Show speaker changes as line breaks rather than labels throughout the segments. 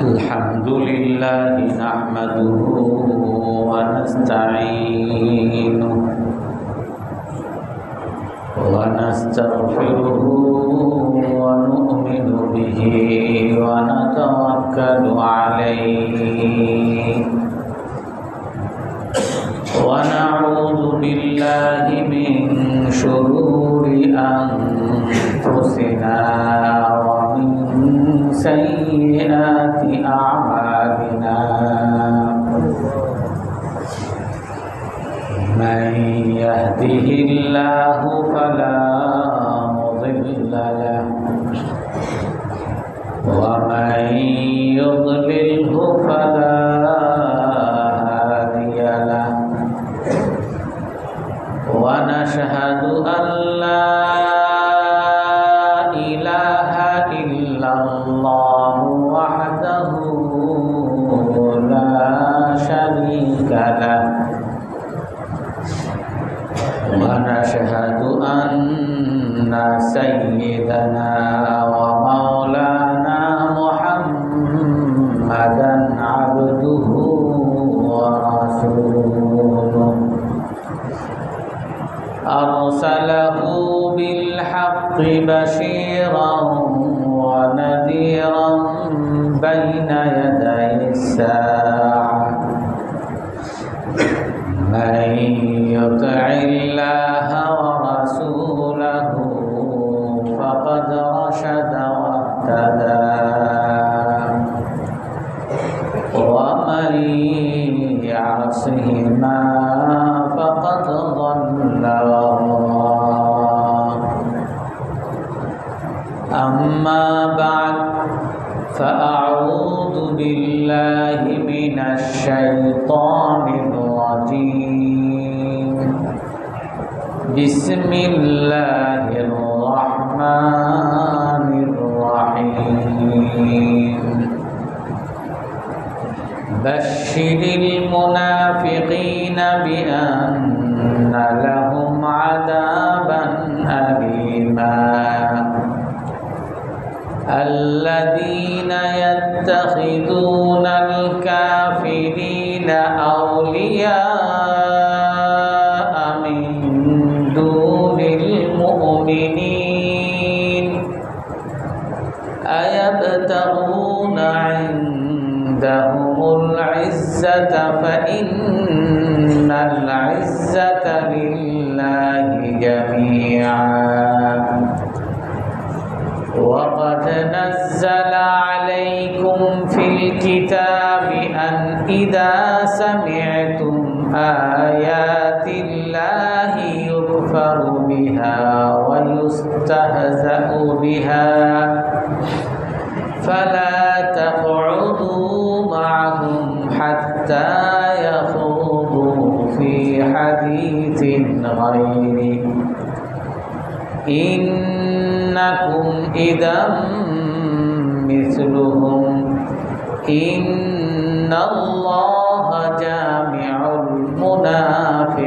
Alhamdulillah nahmaduhu wa nasta'inuhu wa nastaghfiruhu wa nu'minu bihi wa natawakkalu alayhi wa na'udzu billahi min shururi anfusina wa min sayyiati a'malina man yahdihillahu fala mudilla lahu wa man yudlilhu fala hadiya lahu wa nashhadu an la ilaha illallah wahdahu la syarika lahu wa nashhadu anna sayyidana wa maulana Muhammadan abduhu wa rasuluhu arsalahu bil haqqi bashiran wa nadhiran bayna yaday as-sa'ah man yuti'illaha wa rasulahu faqad rashada wahtada wa man ya'sihima faqad dhalla amma ba'd fa'a'udzu billahi minasy syaithanir rajim bismillahirrahmanirrahim basyiril munafiqina bi anna lahum 'adaban alima الذين يتخذون الكافرين أولياء من دون المؤمنين أيبتغون عندهم العزة فإن العزة لله جميعا وقد نزل عليكم في الكتاب أن إذا سمعتم آيات الله يكفر بها ويستهزأ بها فلا تقعدوا معهم حتى يخوضوا في حديث غيره إنكم إذا مثلهم إن الله جامع المنافقين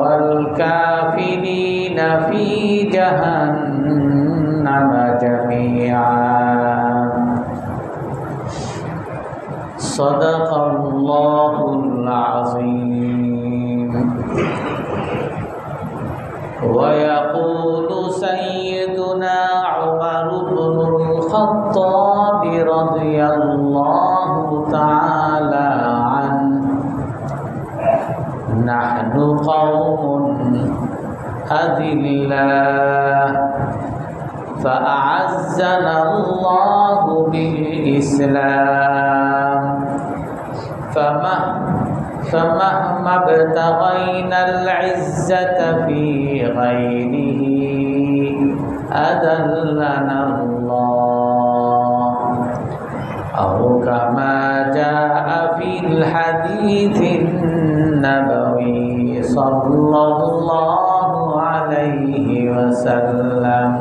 والكافرين في جهنم جميعا صدق الله العظيم ويقول سيدنا عمر بن الخطاب رضي الله تعالى عنه نحن قوم أذلاء فأعزنا الله بالإسلام فمهما ابتغينا العزة في غيره أذلنا الله أو كما جاء في الحديث النبوي صلى الله عليه وسلم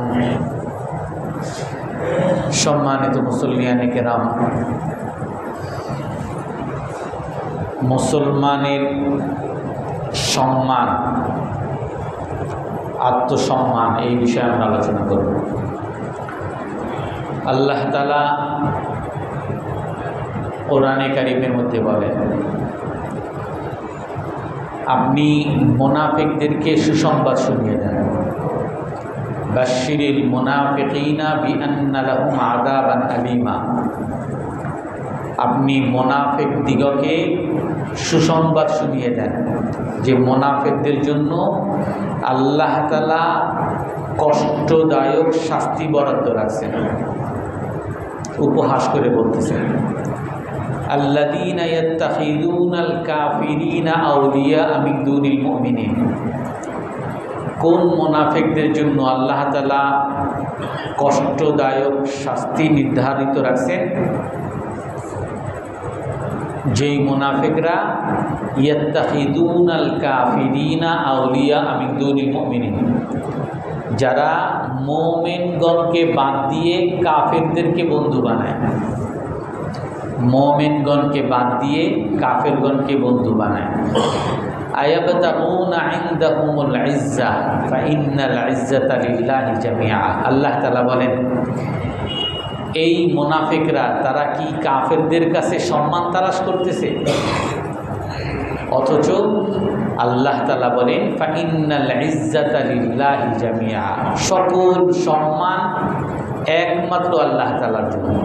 সম্মানিত মুসল্লিয়ানে কেরাম মুসলমানের সম্মান, আত্মসম্মান, এই বিষয়ে আমরা আলোচনা করব। আল্লাহ তাআলা কোরআনে কারিমের মধ্যে বলেন, আপনি মুনাফিকদেরকে সুসংবাদ শুনিয়ে দেন, বাশশিরিল মুনাফিকিনা বিআন্না লাহুম আযাবান আলীমা। আপনি মুনাফিক দিগকে সুসংবাদ শুনিয়ে দেন যে মুনাফিকদের জন্য আল্লাহ তাআলা কষ্টদায়ক শাস্তি বরাদ্দ রাখছেন। উপহাস করে বলতেছেন, আল্লাযীনা ইয়াত্তাখিযুনাল কাফিরিনা আউলিয়া মিন দুনিল মুমিনিন। কোন মুনাফিকদের জন্য আল্লাহ তাআলা কষ্টদায়ক শাস্তি নির্ধারিত রাখছেন? যেই মুনাফিকরা ইয়াত্তাখিযুনাল কাফিরিনা আউলিয়া মিন দুনিল মুমিনিন, যারা মুমিনগণকে বাদ দিয়ে কাফেরদেরকে বন্ধু বানায়। মুমিনগণকে বাদ দিয়ে কাফেরগণকে বন্ধু বানায়। আয়াবতাগুনা ইনদাহুমুল ইজ্জা ফাইন্নাল ইজ্জাতা লিল্লাহি জামিআ। আল্লাহ তাআলা বলেন, এই মুনাফিকরা তারা কি কাফেরদের কাছে সম্মান তালাশ করতেছে? অথচ আল্লাহ তাআলা বলেন, ফাইন্নাল ইজ্জাতা লিল্লাহি জামিআ। সকল সম্মান একমাত্র আল্লাহ তাআলার জন্য,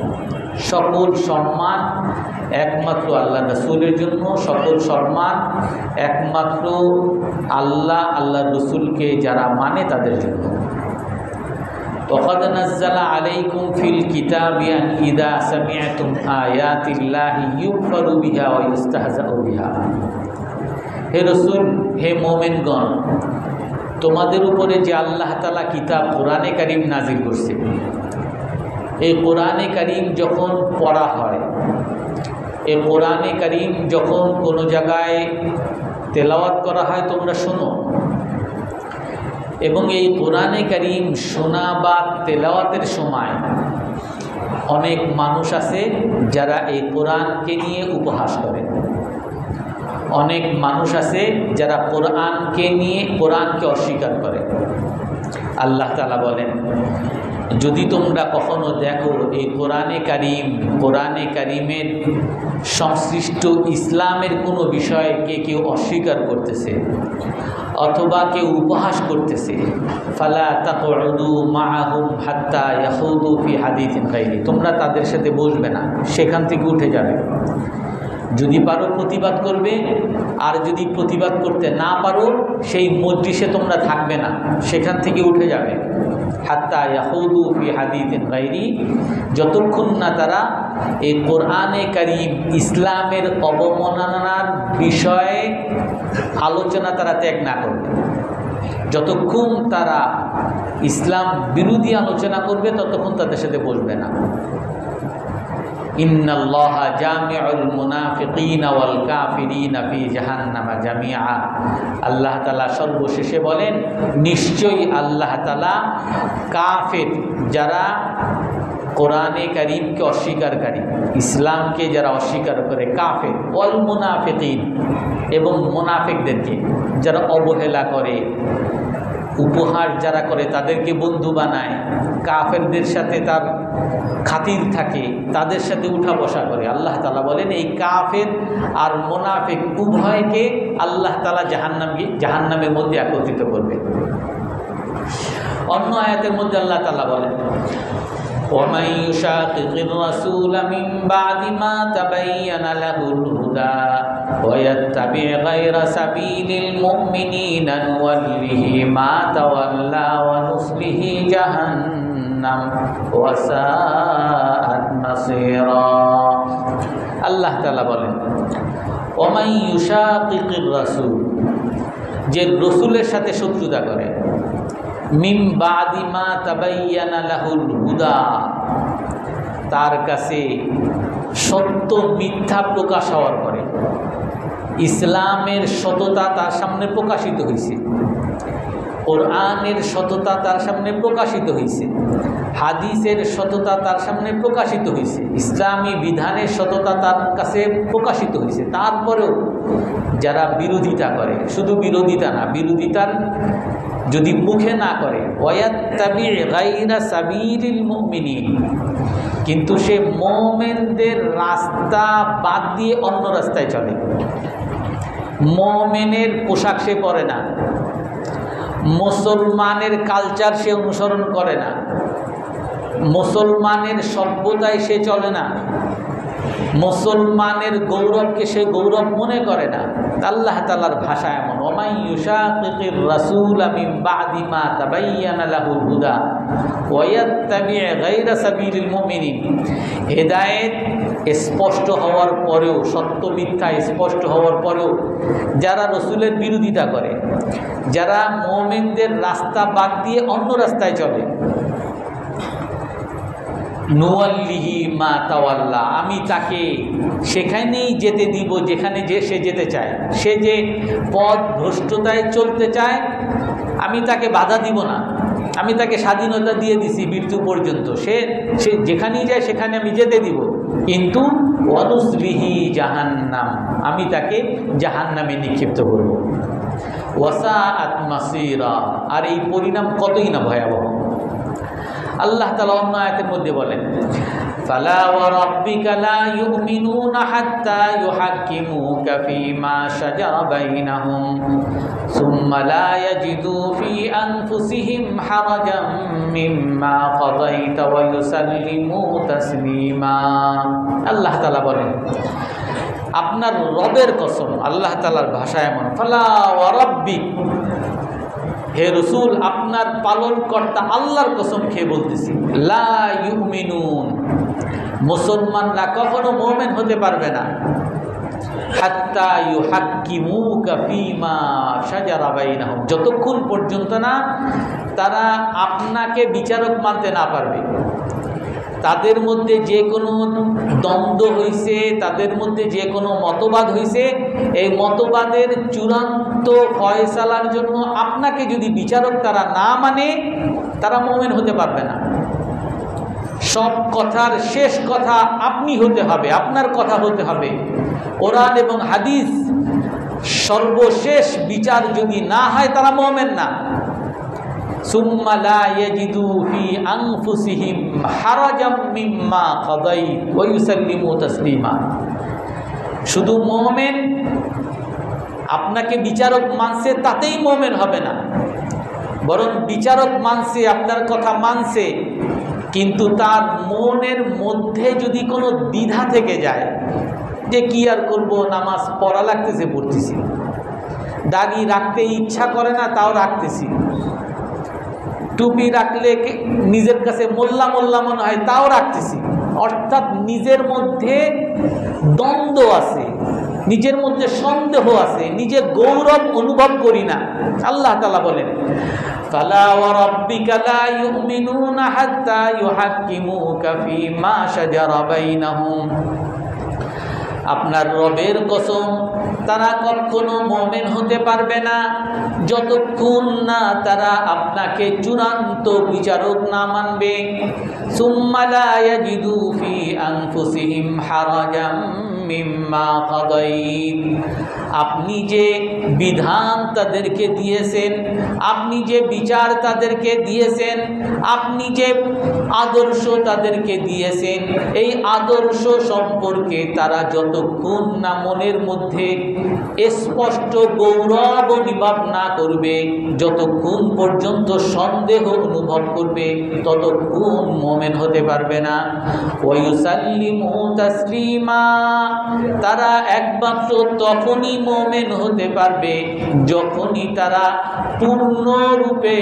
সকল সম্মান একমাত্র আল্লাহ রাসূলের জন্য, সকল সম্মান একমাত্র আল্লাহ রাসূলকে যারা মানে তাদের জন্য। وقد نزل عليكم في الكتاب أن إذا سمعتم آيات الله يكفر بها ويستهزأ بها। হে রাসূল, হে মুমিনগণ, তোমাদের উপরে যে আল্লাহ তাআলা কিতাব কোরআনে কারীম নাজিল করছে, এই কোরআনে কারীম যখন পড়া হয়, এই কোরআনে কারীম যখন কোনো জায়গায় তেলাওয়াত করা হয়, তোমরা শোনো। এবং এই কোরআনে কারীম শোনা বা তেলাওয়াতের সময় অনেক মানুষ আছে যারা এই কোরআনকে নিয়ে উপহাস করে। অনেক মানুষ আছে যারা কোরআনকে অস্বীকার করে। আল্লাহ তাআলা বলেন, যদি তোমরা কখনো দেখো এই কোরআনে কারীমের সংশ্লিষ্ট ইসলামের কোনো বিষয়কে কেউ অস্বীকার করতেছে অথবা কেউ উপহাস করতেছে, ফালা তাকউদু মাআহুম হাত্তা ইয়াখুদু ফি হাদিসিন গায়রি। তোমরা তাদের সাথে বসবে না, সেখান থেকে উঠে যাবে। যদি পারো প্রতিবাদ করবে, আর যদি প্রতিবাদ করতে না পারো সেই মজলিসে তোমরা থাকবে না, সেখান থেকে উঠে যাবে। হাত্তা ইয়াখুদু ফি হাদিসিন গায়রি, যতক্ষণ না তারা এই কোরআনে কারীম ইসলামের অবমাননার বিষয়ে আলোচনা তারা ত্যাগ না করবে। যতক্ষণ তারা ইসলাম বিরোধী আলোচনা করবে ততক্ষণ তাদের সাথে বসবে না। ইন্নাল্লাহা জামিউল মুনাফিকিনা ওয়াল কাফিরিনা ফি জাহান্নামা জামিআ। আল্লাহ তাআলা সর্বশেষে বলেন, নিশ্চয়ই আল্লাহ তাআলা কাফের, যারা কোরআনে কারীমকে অস্বীকারকারী, ইসলামকে যারা অস্বীকার করে, কাফের, ওয়াল মুনাফিকিন, এবং মুনাফিকদেরকে যারা অবহেলা করে, উপহাস যারা করে, তাদেরকে বন্ধু বানায়, কাফেরদের সাথে তার খাতির থাকে, তাদের সাথে উঠা বসা করে। আল্লাহ তাআলা বলেন, এই কাফের আর মুনাফিক উভয়কে আল্লাহ তাআলা জাহান্নামের মধ্যে একত্রিত করবে। অন্য আয়াতের মধ্যে আল্লাহ তাআলা বলেন, وَمَن يُشَاقِقِ الرَّسُولَ مِن بَعْدِ مَا تَبَيَّنَ لَهُ الْهُدَى وَيَتَّبِعْ غَيْرَ سَبِيلِ الْمُؤْمِنِينَ نُوَلِّهِ مَا تَوَلَّى وَنُصْلِهِ جَهَنَّمَ وَسَاءَتْ مَصِيرًا। আল্লাহ তাআলা বলেন, وَمَن يُشَاقِقِ الرَّسُولَ, যে রাসূলের সাথে শত্রুতা করে, মিন বাদি মা তাবায়্যানা লাহুল হুদা, তার কাছে সত্য মিথ্যা প্রকাশ হওয়ার পরে, ইসলামের সততা তার সামনে প্রকাশিত হয়েছে, কোরআনের সততা তার সামনে প্রকাশিত হয়েছে, হাদিসের সততা তার সামনে প্রকাশিত হয়েছে, ইসলামী বিধানের সততা তার কাছে প্রকাশিত হয়েছে, তারপরেও যারা বিরোধিতা করে, শুধু বিরোধিতা না, বিরোধিতার যদি মুখে না করে, ওয়াত্তাবি গায়রা সাবিলিল মুমিনিন, কিন্তু সে মুমিনদের রাস্তা বাদ দিয়ে অন্য রাস্তায় চলে, মুমিনের পোশাক সে পরে না, মুসলমানের কালচার সে অনুসরণ করে না, মুসলমানের সভ্যতায় সে চলে না, মুসলমানের গৌরবকে সে গৌরব মনে করে না। আল্লাহ তাআলার ভাষা এমন, ওয়া ইউশাকিকির রাসূলা মিন বাদি মা তাবায়্যানা লাহুল হুদা ওয়া ইয়াত্তাবি' গায়রা সাবিলিল মুমিনিন। হেদায়েত স্পষ্ট হওয়ার পরেও, সত্য মিথ্যা স্পষ্ট হওয়ার পরেও যারা রাসূলের বিরোধিতা করে, যারা মুমিনদের রাস্তা বাদ দিয়ে অন্য রাস্তায় চলে, নুওয়াল্লিহি মা তাওয়াল্লা, আমি তাকে সেখানেই যেতে দিব যেখানে সে যেতে চায়। সে যে পথ ভ্রষ্টতায় চলতে চায়, আমি তাকে বাধা দিব না, আমি তাকে স্বাধীনতা দিয়ে দিছি মৃত্যু পর্যন্ত, সে যেখানেই যায় সেখানে আমি যেতে দিব, কিন্তু ওয়ানুসলিহি জাহান্নাম, আমি তাকে জাহান্নামে নিক্ষিপ্ত করব। ওয়াসাআত মাসীরা, আর এই পরিণাম কতই না ভয়াবহ। আল্লাহ তাআলা অন্য আয়াতের মধ্যে বলেন, ফালা ওয়া রাব্বিকা লা ইউমিনুনা হাত্তা ইউহাক্কিমুকা ফীমা শাজারা বাইনাহুম সুম্মা লা ইয়াজিদু ফী আনফুসিহিম হারাজাম মিম্মা কাযাইতা ওয়া ইউসাল্লিমু তাসলিমা। আল্লাহ তাআলা বলেন, আপনার রবের কসম, আল্লাহ তাআলার ভাষা এমন, ফালা ওয়া রাব্বিক, হে রসুল আপনার পালনকর্তা আল্লাহর কসম খেয়ে বলতেছি, লা ইউমিনুন, মুসলমানরা কখনো মুমিন হতে পারবে না, হাত্তা ইউহাক্কিমুকা ফীমা শাজারা বাইনাহুম, যতক্ষণ পর্যন্ত না তারা আপনাকে বিচারক মানতে না পারবে। তাদের মধ্যে যে কোনো দ্বন্দ্ব হয়েছে, তাদের মধ্যে যে কোনো মতবাদ হয়েছে, এই মতবাদের চূড়ান্ত ফয়সালার জন্য আপনাকে যদি বিচারক তারা না মানে, তারা মুমিন হতে পারবে না। সব কথার শেষ কথা আপনি হতে হবে, আপনার কথা হতে হবে। কোরআন এবং হাদিস সর্বশেষ বিচার যদি না হয়, তারা মুমিন না। সুম্মা লা ইয়াজিদু ফি আনফুসিহিম হারাজাম মিম্মা কাযাইত ওয়া ইউসাল্লিমু তাসলিমা। শুধু মুমিন আপনাকে বিচারক মানছে তাতেই মুমিন হবে না, বরং বিচারক মানছে, আপনার কথা মানছে, কিন্তু তার মনের মধ্যে যদি কোনো দ্বিধা থেকে যায় যে কি আর করব, নামাজ পড়া লাগতেছে পড়তেছি, দাড়ি রাখতে ইচ্ছা করে না তাও রাখতেছি, টুপি রাখলে নিজের কাছে মোল্লা মোল্লা মনে হয় তাও রাখতেছি, অর্থাৎ নিজের মধ্যে দ্বন্দ্ব আছে, নিজের মধ্যে সন্দেহ আছে, নিজের গৌরব অনুভব করি না। আল্লাহ তাআলা বলেন, ফালা ওয়া রাব্বিকা লা ইউমিনুনা হাত্তা ইউহাক্কিমুকা ফীমা শাজারা বাইনাহুম, আপনার রবের কসম, তারা কখনো মুমিন হতে পারবে না যতক্ষণ না তারা আপনাকে চূড়ান্ত বিচারক না মানবে। সুম্মা লা ইয়াজিদু ফি আনফুসিহিম হারাজাম মিম্মা কাযাইত, আপনি যে বিধান তাদেরকে দিয়েছেন, আপনি যে বিচার তাদেরকে দিয়েছেন, আপনি যে আদর্শ তাদেরকে দিয়েছেন, এই আদর্শ সম্পর্কে তারা যতক্ষণ না মনের মধ্যে স্পষ্ট গৌরব অনুভব না করবে, যতক্ষণ পর্যন্ত সন্দেহ অনুভব করবে, ততক্ষণ মুমিন হতে পারবে না। ওয়া ইউসাল্লিমু তাসলিমা, তারা একমাত্র তখনই মুমিন হতে পারবে যখনই তারা পূর্ণরূপে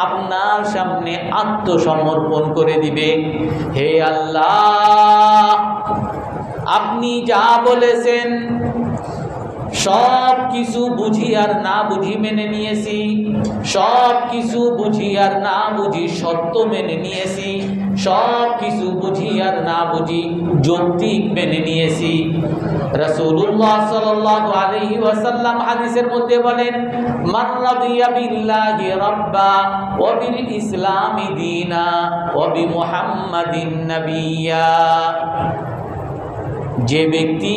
আপনার সামনে আত্মসমর্পণ করে দিবে। হে আল্লাহ, আপনি যা বলেছেন সব কিছু বুঝি আর না বুঝি মেনে নিয়েছি, সব কিছু বুঝি আর না বুঝি সত্য মেনে নিয়েছি। সব কিছু বুঝি আর না বুঝি যৌক্তিক মেনে নিয়েছি। রাসূলুল্লাহ সাল্লাল্লাহু আলাইহি ওয়াসাল্লাম হাদিসের মধ্যে বলেন, মান রাদিয়া বিল্লাহি রাব্বা ওয়া বিল ইসলামি দীনা ওয়া বি মুহাম্মাদিন নাবিয়্যা, যে ব্যক্তি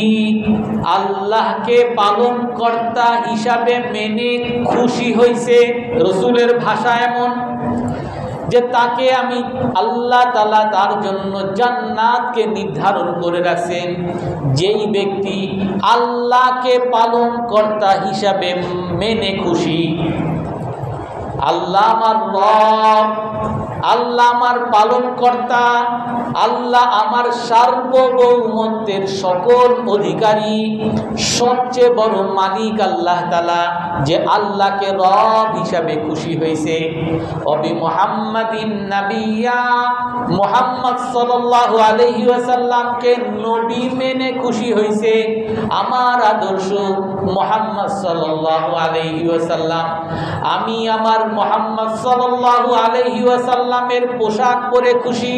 আল্লাহকে পালন কর্তা হিসাবে মেনে খুশি হয়েছে, রসুলের ভাষা এমন যে তাকে আমি আল্লাহ তাআলা তার জন্য জান্নাতকে নির্ধারণ করে রাখছেন। যেই ব্যক্তি আল্লাহকে পালন কর্তা হিসাবে মেনে খুশি, আল্লাহ আমার রব, আল্লাহ আমার পালন কর্তা, আল্লাহ আমার সার্বভৌমত্বের সকল অধিকারী, সবচেয়ে বড় মালিক আল্লাহ তাআলা, যে আল্লাহকে রব হিসাবে খুশি হয়েছে। অবি মুহাম্মাদিন নাবিয়্যা, মুহাম্মদ সাল্লাল্লাহু আলাইহি ওয়াসাল্লামকে নবী মেনে খুশি হয়েছে। আমার আদর্শ মুহাম্মদ সাল্লাল্লাহু আলাইহি ওয়াসাল্লাম, আমি আমার মুহাম্মদ সাল্লাল্লাহু আলাইহি ওয়াসাল্লামের পোশাক পরে খুশি,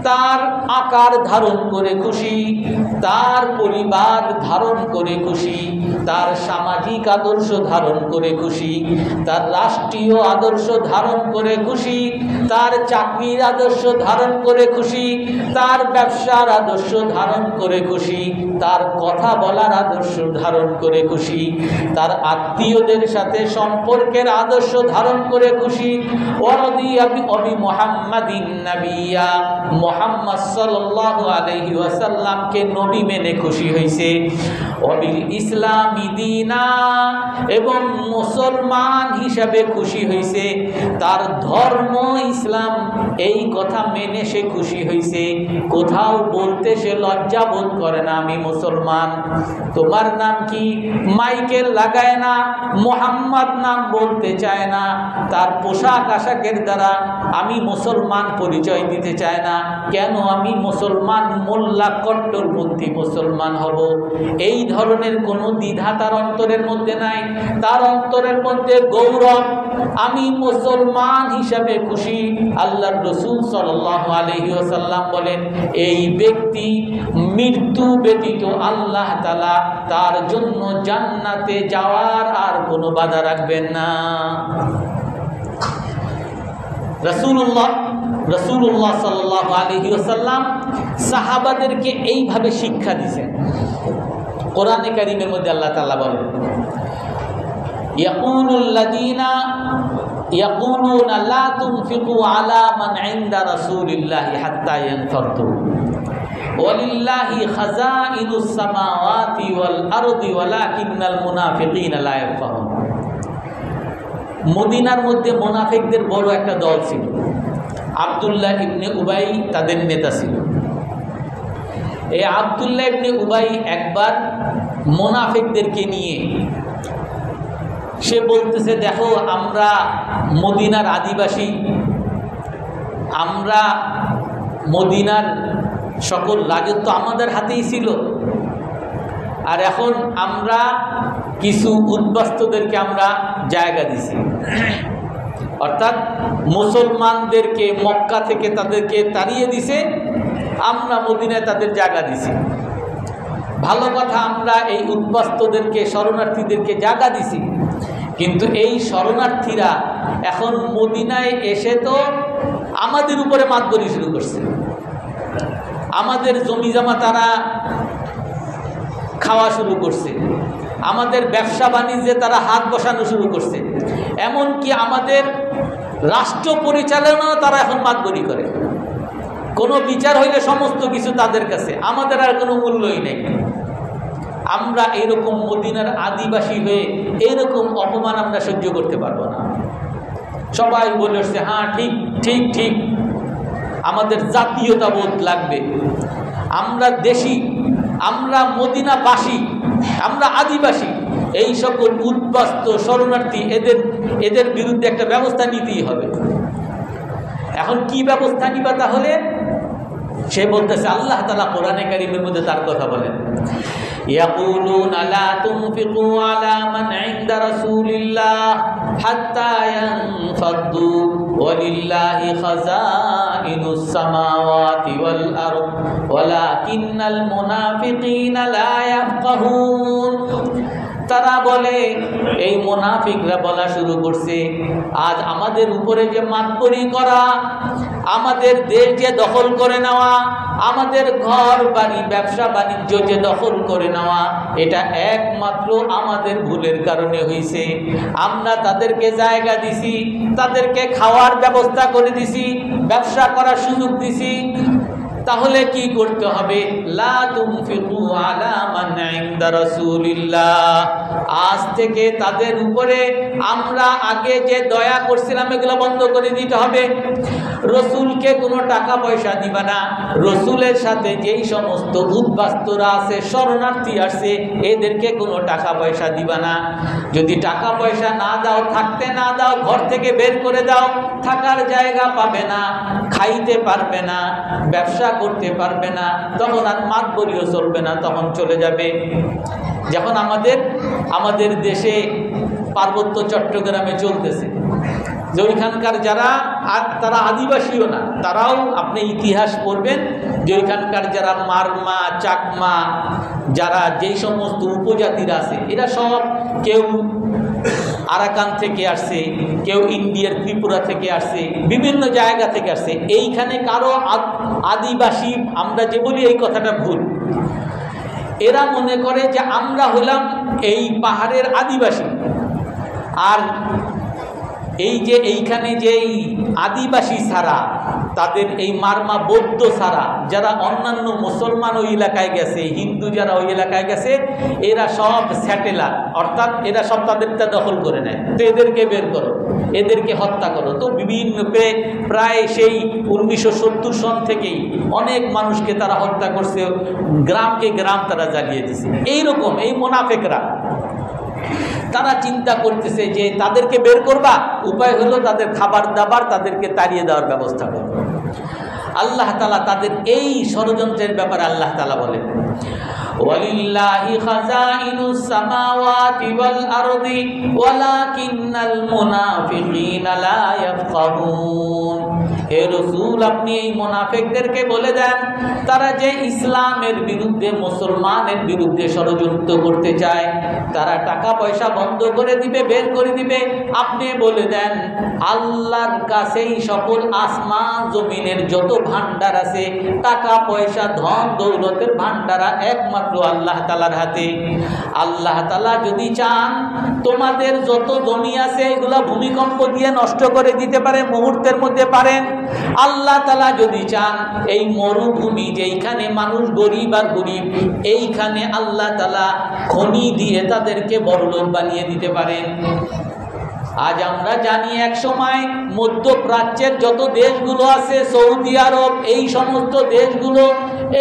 তার আকার ধারণ করে খুশি, তার পরিবার ধারণ করে খুশি, তার সামাজিক আদর্শ ধারণ করে খুশি, তার রাষ্ট্রীয় আদর্শ ধারণ করে খুশি, তার চাকরির আদর্শ ধারণ করে খুশি, তার ব্যবসার আদর্শ ধারণ করে খুশি, তার কথা বলার আদর্শ ধারণ করে খুশি, তার আত্মীয়দের সাথে সম্পর্কের আদর্শ ধারণ করে খুশি। অবি মুহাম্মাদিন নাবিয়্যা, মুহাম্মদ সাল্লাল্লাহু আলাইহি ওয়াসাল্লামকে নবী মেনে খুশি হয়েছে। অবিল ইসলামি দীনা, এবং মুসলমান হিসাবে খুশি হয়েছে, তার ধর্ম ইসলাম, এই কথা মেনে সে খুশি হয়েছে। কোথাও বলতে সে লজ্জা বোধ করে না আমি মুসলমান। তোমার নাম কি মাইকেল লাগায় না, মুহাম্মদ নাম বলতে চায় না, তার পোশাক আশাকের দ্বারা আমি মুসলমান পরিচয় দিতে চায় না। কেন আমি মুসলমান মোল্লা কট্টরপন্থী মুসলমান হব? এই ধরনের কোনো দ্বিধা তার অন্তরের মধ্যে নাই। তার অন্তরের মধ্যে গৌরব, আমি মুসলমান হিসাবে খুশি। আল্লাহর রাসূল সাল্লাল্লাহু আলাইহি ওয়াসাল্লাম বলেন, এই ব্যক্তি মৃত্যু ব্যতীত আল্লাহ তাআলা তার জন্য জান্নাতে যাওয়ার আর কোনো বাধা রাখবেন না। রাসূলুল্লাহ সাল্লাল্লাহু আলাইহি ওয়াসাল্লাম সাহাবাদেরকে এইভাবে শিক্ষা দিয়েছেন। কোরআনে কারীমের মধ্যে আল্লাহ তাআলা বলেন, ইয়াকুলুল্লাযীনা ইয়াকুলুনা লা তুনফিকু আলা মান ইনদা রাসূলিল্লাহি হাত্তা ইয়ানফাদু ওয়ালিল্লাহি খাযাইনুস সামাওয়াতি ওয়াল আরদি ওয়ালাকিন্নাল মুনাফিকিনা লা ইয়াফকাহুন। মদিনার মধ্যে মুনাফিকদের বড় একটা দল ছিল। আব্দুল্লাহ ইবনে উবাই তাদের নেতা ছিল। এই আব্দুল্লাহ ইবনে উবাই একবার মুনাফিকদেরকে নিয়ে সে বলতেছে, দেখো আমরা মদিনার আদিবাসী, আমরা মদিনার সকল রাজত্ব আমাদের হাতেই ছিল, আর এখন আমরা কিছু উদ্বাস্তুদেরকে আমরা জায়গা দিছি, অর্থাৎ মুসলমানদেরকে মক্কা থেকে তাদেরকে তাড়িয়ে দিছে, আমরা মদিনায় তাদের জায়গা দিছি। ভালো কথা, আমরা এই উদ্বাস্তুদেরকে শরণার্থীদেরকে জায়গা দিছি, কিন্তু এই শরণার্থীরা এখন মদিনায় এসে তো আমাদের উপরে মাতবরি শুরু করছে। আমাদের জমি জমা তারা খাওয়া শুরু করছে, আমাদের ব্যবসা বাণিজ্যে তারা হাত বসানো শুরু করছে, এমনকি আমাদের রাষ্ট্র পরিচালনাও তারা এখন মাতবরি করে। কোনো বিচার হইলে সমস্ত কিছু তাদের কাছে, আমাদের আর কোনো মূল্যই নেই। আমরা এইরকম মদিনার আদিবাসী হয়ে এইরকম অপমান আমরা সহ্য করতে পারবো না। সবাই বলেছে, হ্যাঁ ঠিক ঠিক ঠিক, আমাদের জাতীয়তাবোধ লাগবে, আমরা দেশি, আমরা মদিনাবাসী, আমরা আদিবাসী। এই সকল উদ্বাস্ত শরণার্থী এদের বিরুদ্ধে একটা ব্যবস্থা নিতেই হবে। এখন কি ব্যবস্থা নিবা? তাহলে সে বলতেছে, আল্লাহ তাআলা কোরআনে কারীমের মধ্যে তার কথা বলেন, ইয়াকুলুনা লা তুনফিকু আলা মান ইনদা রাসূলিল্লাহ হাত্তা ইয়ানফাদ্দু ওয়ালিল্লাহি খাযাইনুস সামাওয়াতি ওয়াল আরদ ওয়ালাকিন্নাল মুনাফিকিনা লা ইয়াফকাহুন। তারা বলে, এই মুনাফিকরা বলা শুরু করছে, আজ আমাদের উপরে যে মাতবরি করা, আমাদের দেশ যে দখল করে নেওয়া, আমাদের ঘর বাড়ি ব্যবসা বাণিজ্য যে দখল করে নেওয়া, এটা একমাত্র আমাদের ভুলের কারণে হয়েছে। আমরা তাদেরকে জায়গা দিছি, তাদেরকে খাওয়ার ব্যবস্থা করে দিছি, ব্যবসা করার সুযোগ দিছি। তাহলে কি করতে হবে? লা তুনফিকু আলা মান ইনদা রাসূলিল্লাহ, আজ থেকে তাদের উপরে আমরা আগে যে দয়া করছিলাম এগুলো বন্ধ করে দিতে হবে। রসুলকে কোনো টাকা পয়সা দিবা না, রসুলের সাথে যেই সমস্ত উদ্বাস্তুরা আছে, শরণার্থী আসছে, এদেরকে কোনো টাকা পয়সা দিবা না। যদি টাকা পয়সা না দাও, থাকতে না দাও, ঘর থেকে বের করে দাও, থাকার জায়গা পাবে না, খাইতে পারবে না, ব্যবসা করতে পারবে না, তখন আর মাতবরিও চলবে না, তখন চলে যাবে। যখন আমাদের দেশে পার্বত্য চট্টগ্রামে চলতেছে, যে ওইখানকার তারা আদিবাসীও না, তারাও আপনি ইতিহাস পড়বেন যে ওইখানকার যারা মারমা, চাকমা, যারা যেই সমস্ত উপজাতিরা আছে, এরা সব কেউ আরাকান থেকে আসছে, কেউ ইন্ডিয়ার ত্রিপুরা থেকে আসছে, বিভিন্ন জায়গা থেকে আসছে। এইখানে কারো আদিবাসী আমরা যে বলি এই কথাটা ভুল। এরা মনে করে যে আমরা হলাম এই পাহাড়ের আদিবাসী, আর এই যে এইখানে যে আদিবাসী ছাড়া, তাদের এই মারমা বৌদ্ধ ছাড়া যারা অন্যান্য মুসলমান ওই এলাকায় গেছে, হিন্দু যারা ওই এলাকায় গেছে, এরা সব স্যাটেলার, অর্থাৎ এরা সব তাদেরটা দখল করে নেয়। তো এদেরকে বের করো, এদেরকে হত্যা করো। তো বিভিন্ন প্রায় সেই 1970 সন থেকেই অনেক মানুষকে তারা হত্যা করছে, গ্রামকে গ্রাম তারা জ্বালিয়ে দিছে। এইরকম এই মুনাফিকরা তারা চিন্তা করতেছে যে তাদেরকে বের করবা, উপায় হলো তাদের খাবার দাবার, তাদেরকে তাড়িয়ে দেওয়ার ব্যবস্থা করো। আল্লাহ তাআলা তাদের এই ষড়যন্ত্রের ব্যাপারে আল্লাহ তাআলা বলেন, ওয়ালিল্লাহি খাযাইনুস সামাওয়াতি ওয়াল আরদি ওয়ালাকিন্নাল মুনাফিকিনা লা ইয়াফকাহুন। হে রাসূল, আপনি এই মুনাফিকদেরকে বলে দেন, তারা যে ইসলামের বিরুদ্ধে, মুসলমানের বিরুদ্ধে ষড়যন্ত্র করতে চায়, তারা টাকা পয়সা বন্ধ করে দিবে, বের করে দিবে। আপনি বলে দেন, আল্লাহর কাছেই সকল আসমান জমিনের যত ভান্ডার আছে, টাকা পয়সা ধন দৌলতের ভান্ডারা একমাত্র আল্লাহ তাআলার হাতে। আল্লাহ তাআলা যদি চান, তোমাদের যত জমি আছে এগুলা ভূমিকম্প দিয়ে নষ্ট করে দিতে পারে, মুহূর্তের মধ্যে পারেন। আল্লাহ তাআলা যদি চান, এই মরুভূমি যেইখানে মানুষ গরিব আর গরিব, এইখানে আল্লাহ তাআলা খনি দিয়ে তাদেরকে বড়লোক বানিয়ে দিতে পারেন। আজ আমরা জানি, এক সময় মধ্যপ্রাচ্যের যত দেশগুলো আছে, সৌদি আরব, এই সমস্ত দেশগুলো,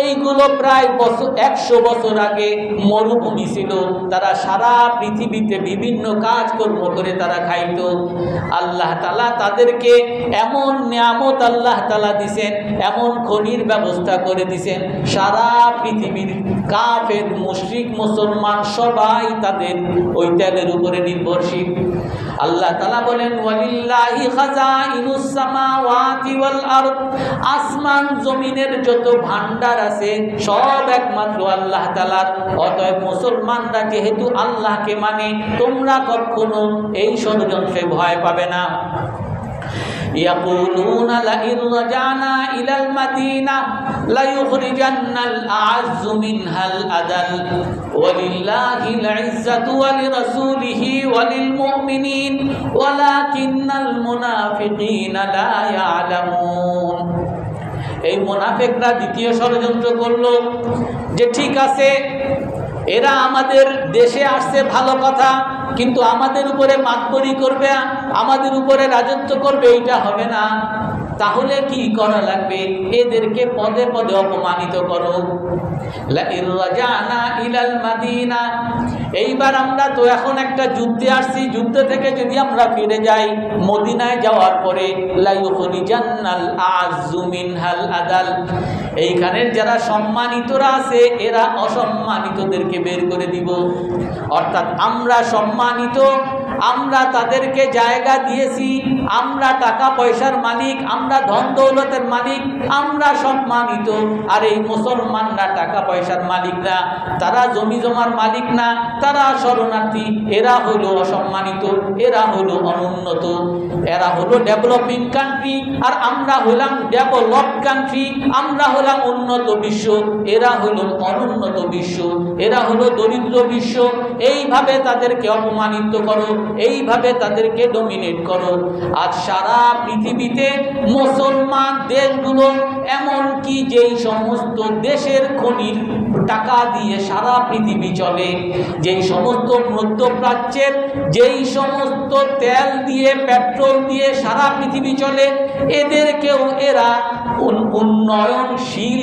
এইগুলো প্রায় 100 বছর আগে মরুভূমি ছিল। তারা সারা পৃথিবীতে বিভিন্ন কাজকর্ম করে তারা খাইত। আল্লাহ তাআলা তাদেরকে এমন নিয়ামত আল্লাহ তাআলা দিছেন, এমন খনির ব্যবস্থা করে দিছেন, সারা পৃথিবীর কাফের, মুশরিক, মুসলমান সবাই তাদের ওই তেলের উপরে নির্ভরশীল। আল্লাহ তাআলা বলেন, ওয়ালিল্লাহি খাযাইনুস সামাওয়াতি ওয়াল আরদ, আসমান জমিনের যত ভান্ডার আছে সব একমাত্র আল্লাহ তাআলার। অতএব মুসলমানরা যেহেতু আল্লাহকে মানে, তোমরা কখনো এই ষড়যন্ত্রে ভয় পাবে না। يقولون لئن رجعنا إلى المدينة ليخرجن الأعز منها الأذل ولله العزة ولرسوله وللمؤمنين ولكن المنافقين لا يعلمون। এই মুনাফিকরা দ্বিতীয় ষড়যন্ত্র করলো যে ঠিক আছে, এরা আমাদের দেশে আসছে ভালো কথা, কিন্তু আমাদের উপরে মাতবরি করবে, আমাদের উপরে রাজত্ব করবে, এটা হবে না। তাহলে কি করা লাগবে? এদেরকে পদে পদে অপমানিত করো। লা ইন রাজানা ইলাল মাদিনা, এইবার আমরা তো এখন একটা যুদ্ধে আসছি, যুদ্ধ থেকে যদি আমরা ফিরে যাই, মদিনায় যাওয়ার পরে লা ইউখরিজান্নাল আযযু মিনহাল আদাল, এইখানের যারা সম্মানিতরা আছে এরা অসম্মানিতদেরকে বের করে দিব। অর্থাৎ আমরা সম্মানিত, আমরা তাদেরকে জায়গা দিয়েছি, আমরা টাকা পয়সার মালিক, আমরা ধন দৌলতের মালিক, আমরা সম্মানিত। আর এই মুসলমানরা টাকা পয়সার মালিক না, তারা জমি জমার মালিক না, তারা শরণার্থী, এরা হলো অসম্মানিত, এরা হলো অনুন্নত, এরা হলো ডেভেলপিং কান্ট্রি, আর আমরা হলাম ডেভেলপড কান্ট্রি, আমরা হলাম উন্নত বিশ্ব, এরা হলো অনুন্নত বিশ্ব, এরা হলো দরিদ্র বিশ্ব। এইভাবে তাদেরকে অপমানিত করো, এইভাবে তাদেরকে ডমিনেট করো। আজ সারা পৃথিবীতে মুসলমান দেশগুলো, এমনকি যেই সমস্ত দেশের খনির টাকা দিয়ে সারা পৃথিবী চলে, যেই সমস্ত মধ্যপ্রাচ্যের যেই সমস্ত তেল দিয়ে, পেট্রোল দিয়ে সারা পৃথিবী চলে, এদেরকেও এরা উন্নয়নশীল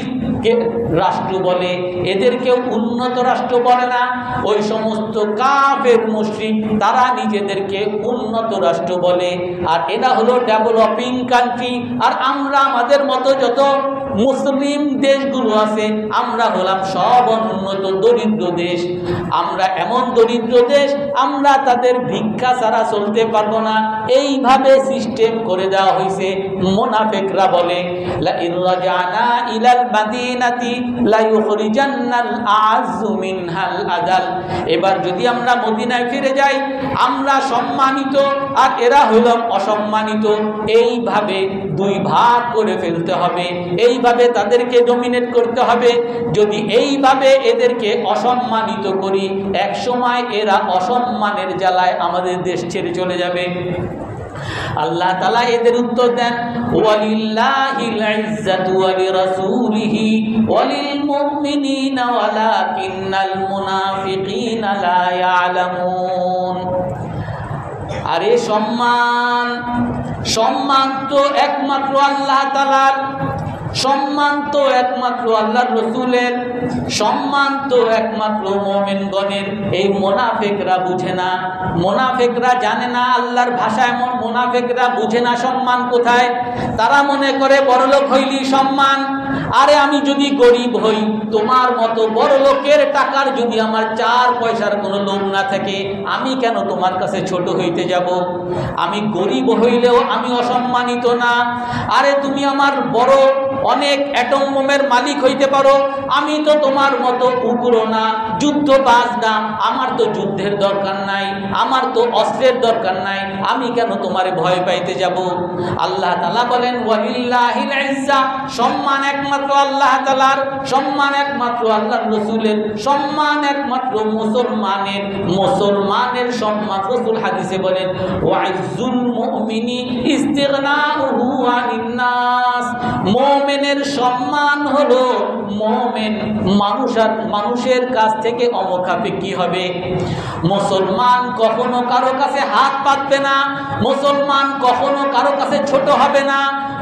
রাষ্ট্র বলে, এদেরকেও উন্নত রাষ্ট্র বলে না। ওই সমস্ত কাফের মুশরিক তারা নিজেদেরকে উন্নত রাষ্ট্র বলে, আর এটা হলো ডেভেলপিং কান্ট্রি। আর আমরা আমাদের মতো যত মুসলিম দেশগুলো আছে, আমরা হলাম সব অনুন্নত দরিদ্র দেশ। আমরা এমন দরিদ্র দেশ, আমরা তাদের ভিক্ষা ছাড়া চলতে পারবো না, এইভাবে সিস্টেম করে দেওয়া হয়েছে। মুনাফিকরা বলে লা ইরজানা ইলাল মাদিনাতি লা ইউখরিজান্নাল আযযু মিনহাল আদাল, এবার যদি আমরা মদিনায় ফিরে যাই, আমরা সম্মানিত আর এরা হলো অসম্মানিত, এইভাবে দুই ভাগ করে ফেলতে হবে, এইভাবে তাদেরকে ডমিনেট করতে হবে। যদি এইভাবে এদেরকে অসম্মানিত করি, এক সময় এরা অসম্মানের জ্বালায় আমাদের দেশ ছেড়ে চলে যাবে। আল্লাহ তাআলা এদের উত্তর দেন, ওয়ালিল্লাহিল ইজ্জাতু ওয়া লিরাসূলিহি ওয়া লিল মুমিনিনা ওয়ালাকিন্নাল মুনাফিকিনা লা ইয়ালামুন। আরে সম্মান, সম্মান তো একমাত্র আল্লাহ তাআলার, সম্মান তো একমাত্র আল্লাহর রাসূলের, সম্মান তো একমাত্র মুমিনগণের। এই মুনাফিকরা বুঝে না, মুনাফিকরা জানে না আল্লাহর ভাষা এমন, মুনাফিকরা বুঝে না সম্মান কোথায়। তারা মনে করে বড়লোক হইলি সম্মান। আরে আমি যদি গরিব হই, তোমার মতো বড় লোকের টাকার যদি আমার 4 পয়সার কোনো লোভ না থাকে, আমি কেন তোমার কাছে ছোট হইতে যাব? আমি গরিব হইলেও আমি অসম্মানিত না। আরে তুমি আমার বড় অনেক অ্যাটম বোমের মালিক হইতে পারো, আমি তো তোমার মতো উগ্র না, যুদ্ধবাজ না, আমার তো যুদ্ধের দরকার নাই, আমার তো অস্ত্রের দরকার নাই, আমি কেন তোমারে ভয় পাইতে যাব? আল্লাহ তাআলা বলেন ওয়ালিল্লাহিল ইজ্জা, সম্মান একমাত্র আল্লাহ তাআলার, সম্মান একমাত্র আল্লাহর রাসূলের, সম্মান একমাত্র মুসলমানের। মুসলমানের সম্মান রাসূল হাদিসে বলেন ওয়াইজুল মুমিনি ইস্তিগনাউহু আনিন নাস, মুমিনের সম্মান হলো মুমিন মানুষের কাছ থেকে অমুখাপেক্ষী হবে। মুসলমান কখনো কারো কাছে হাত পাতবে না, মুসলমান কখনো কারো কাছে ছোট হবে না।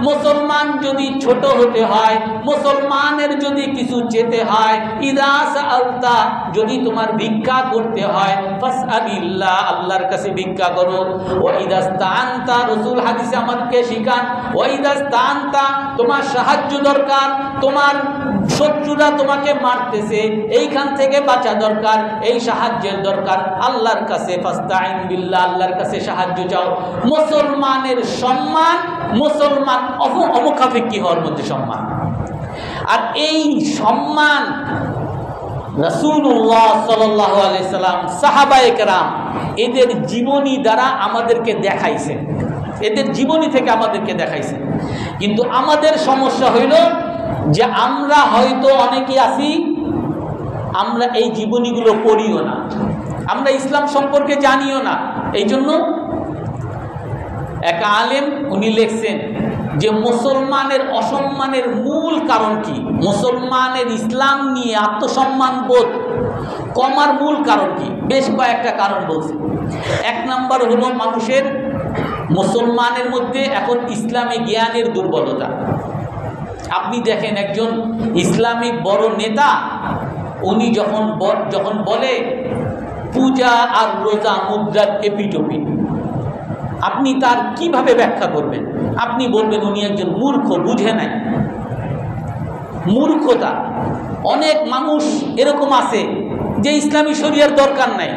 মুসলমান যদি ছোট হতে হয়, মুসলমানের যদি কিছু চেতে হয়, ইদা সাআলতা, যদি তোমার ভিক্ষা করতে হয়, ফাসআলিল্লাহ, আল্লাহর কাছে ভিক্ষা করো। ওয়া ইদাস্তানতা, রাসূল হাদিসে আমাদেরকে শিখান, ওয়া ইদাস্তানতা, তোমার সাহায্য দরকার, তোমার শত্রুরা তোমাকে মারতেছে, এইখান থেকে বাঁচা দরকার, এই সাহায্যের দরকার, আল্লাহর কাছে ফাস্তাইন বিল্লাহ, আল্লাহর কাছে সাহায্য চাও। মুসলমানের সম্মান, মুসলমান অমুখাপেক্ষী হওয়ার মধ্যে সম্মান। আর এই সম্মান রাসূলুল্লাহ সাল্লাল্লাহু আলাইহি সাল্লাম, সাহাবায়ে কেরাম এদের জীবনী দ্বারা আমাদেরকে দেখাইছেন, এদের জীবনী থেকে আমাদেরকে দেখাইছেন। কিন্তু আমাদের সমস্যা হইল যে আমরা হয়তো অনেকেই আছি, আমরা এই জীবনীগুলো পড়িও না, আমরা ইসলাম সম্পর্কে জানিও না। এই জন্য এক আলেম উনি লিখছেন যে মুসলমানের অসম্মানের মূল কারণ কি, মুসলমানের ইসলাম নিয়ে আত্মসম্মান বোধ কমার মূল কারণ কি। বেশ কয়েকটা কারণ বলছে। 1 নম্বর হলো মানুষের, মুসলমানের মধ্যে এখন ইসলামী জ্ঞানের দুর্বলতা। আপনি দেখেন একজন ইসলামিক বড় নেতা, উনি যখন বলে রোজা আর রোজা মুদ্রার এপিটোপিট। আপনি তার কিভাবে ব্যাখ্যা করবেন? আপনি বলবেন উনি একজন মূর্খ, বুঝে নাই। মূর্খতা। অনেক মানুষ এরকম আছে যে ইসলামী শরিয়ার দরকার নাই,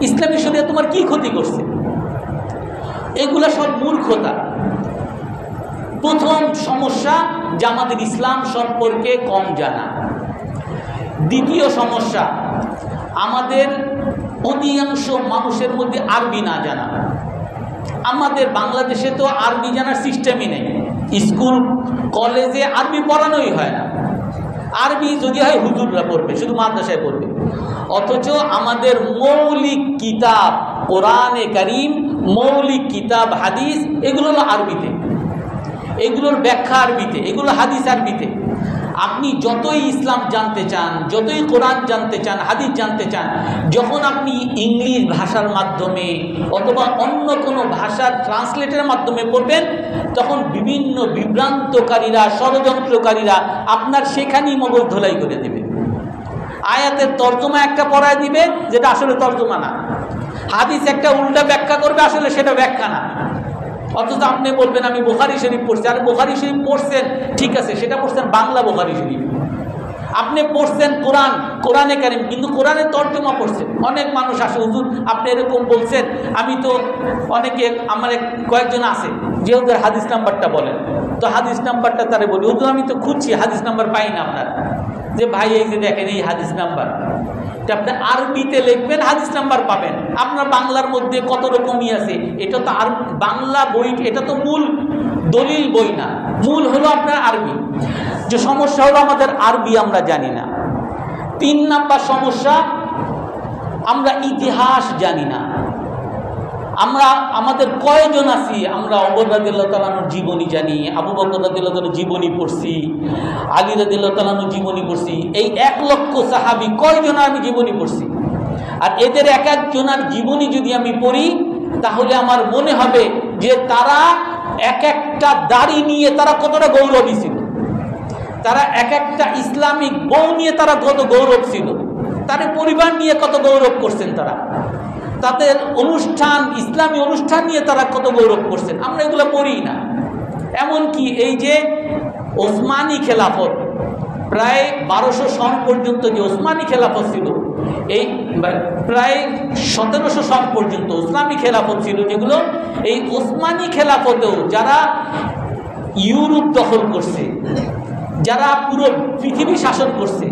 ইসলামী শরিয়া তোমার কি ক্ষতি করছে? এগুলা সব মূর্খতা। প্রথম সমস্যা যে আমাদের ইসলাম সম্পর্কে কম জানা। দ্বিতীয় সমস্যা, আমাদের অধিকাংশ মানুষের মধ্যে আরবি না জানা। আমাদের বাংলাদেশে তো আরবি জানার সিস্টেমই নেই, স্কুল কলেজে আরবি পড়ানোই হয় না। আরবি যদি হয় হুজুররা পড়বে, শুধু মাদ্রাসায় পড়বে। অথচ আমাদের মৌলিক কিতাব কোরআনে কারীম, মৌলিক কিতাব হাদিস, এগুলো হলো আরবিতে, এগুলোর ব্যাখ্যা আরবিতে, এগুলো হাদিস আরবিতে। আপনি যতই ইসলাম জানতে চান, যতই কোরআন জানতে চান, হাদিস জানতে চান, যখন আপনি ইংলিশ ভাষার মাধ্যমে অথবা অন্য কোনো ভাষার ট্রান্সলেটের মাধ্যমে পড়বেন, তখন বিভিন্ন বিভ্রান্তকারীরা, ষড়যন্ত্রকারীরা আপনার সেখানেই মগজ ধোলাই করে দেবে। আয়াতের তর্জমা একটা পড়ায় দিবে যেটা আসলে তর্জমা না, হাদিস একটা উল্টা ব্যাখ্যা করবে, আসলে সেটা ব্যাখ্যা না। অথচ আপনি বলবেন আমি বুখারী শরীফ পড়ছি। আর বুখারী শরীফ পড়ছেন, ঠিক আছে, সেটা পড়ছেন বাংলা বুখারী শরীফ। আপনি পড়ছেন কোরআন, কোরআনে কারীম, কিন্তু কোরআনের তর্জমা পড়ছেন। অনেক মানুষ আসে, হুজুর আপনি এরকম বলছেন, আমি তো অনেকে আমার কয়েকজন আছে যে ওদের হাদিস নাম্বারটা বলেন, তো হাদিস নাম্বারটা তারা বলি, হুজুর আমি তো খুঁজছি হাদিস নাম্বার পাই না আপনার। যে ভাই এই যে দেখেন এই হাদিস নাম্বার, আপনি আরবিতে লিখবেন হাদিস নাম্বার পাবেন। আপনার বাংলার মধ্যে কত রকমই আছে, এটা তো আর বাংলা বই, এটা তো মূল দলিল বই না, মূল হলো আপনার আরবি। যে সমস্যা হলো আমাদের আরবি আমরা জানি না। 3 নাম্বার সমস্যা, আমরা ইতিহাস জানি না। আমরা আমাদের কয়জন আছি আমরা ওমর রাদিয়াল্লাহু তাআলা আনহুর জীবনী জানি, আবু বকর রাদিয়াল্লাহু তাআলার জীবনী পড়ছি, আলী রাদিয়াল্লাহু তাআলা আনহুর জীবনী পড়ছি। এই 1 লক্ষ সাহাবী কয়জন আমি জীবনী পড়ছি? আর এদের এক একজনের জীবনী যদি আমি পড়ি, তাহলে আমার মনে হবে যে তারা এক একটা দাড়ি নিয়ে তারা কতটা গৌরবী ছিল, তারা এক একটা ইসলামিক বউ নিয়ে তারা কত গৌরব ছিল, তাদের পরিবার নিয়ে কত গৌরব করছেন, তারা তাদের অনুষ্ঠান, ইসলামী অনুষ্ঠান নিয়ে তারা কত গৌরব করছেন। আমরা এগুলো পড়ি না। এমনকি এই যে ওসমানী খেলাফত, প্রায় 1200 সন পর্যন্ত যে ওসমানী খেলাফত ছিল, এই প্রায় 1700 সন পর্যন্ত ইসলামী খেলাফত ছিল, যেগুলো এই ওসমানী খেলাফতেও যারা ইউরোপ দখল করছে, যারা পুরো পৃথিবী শাসন করছে,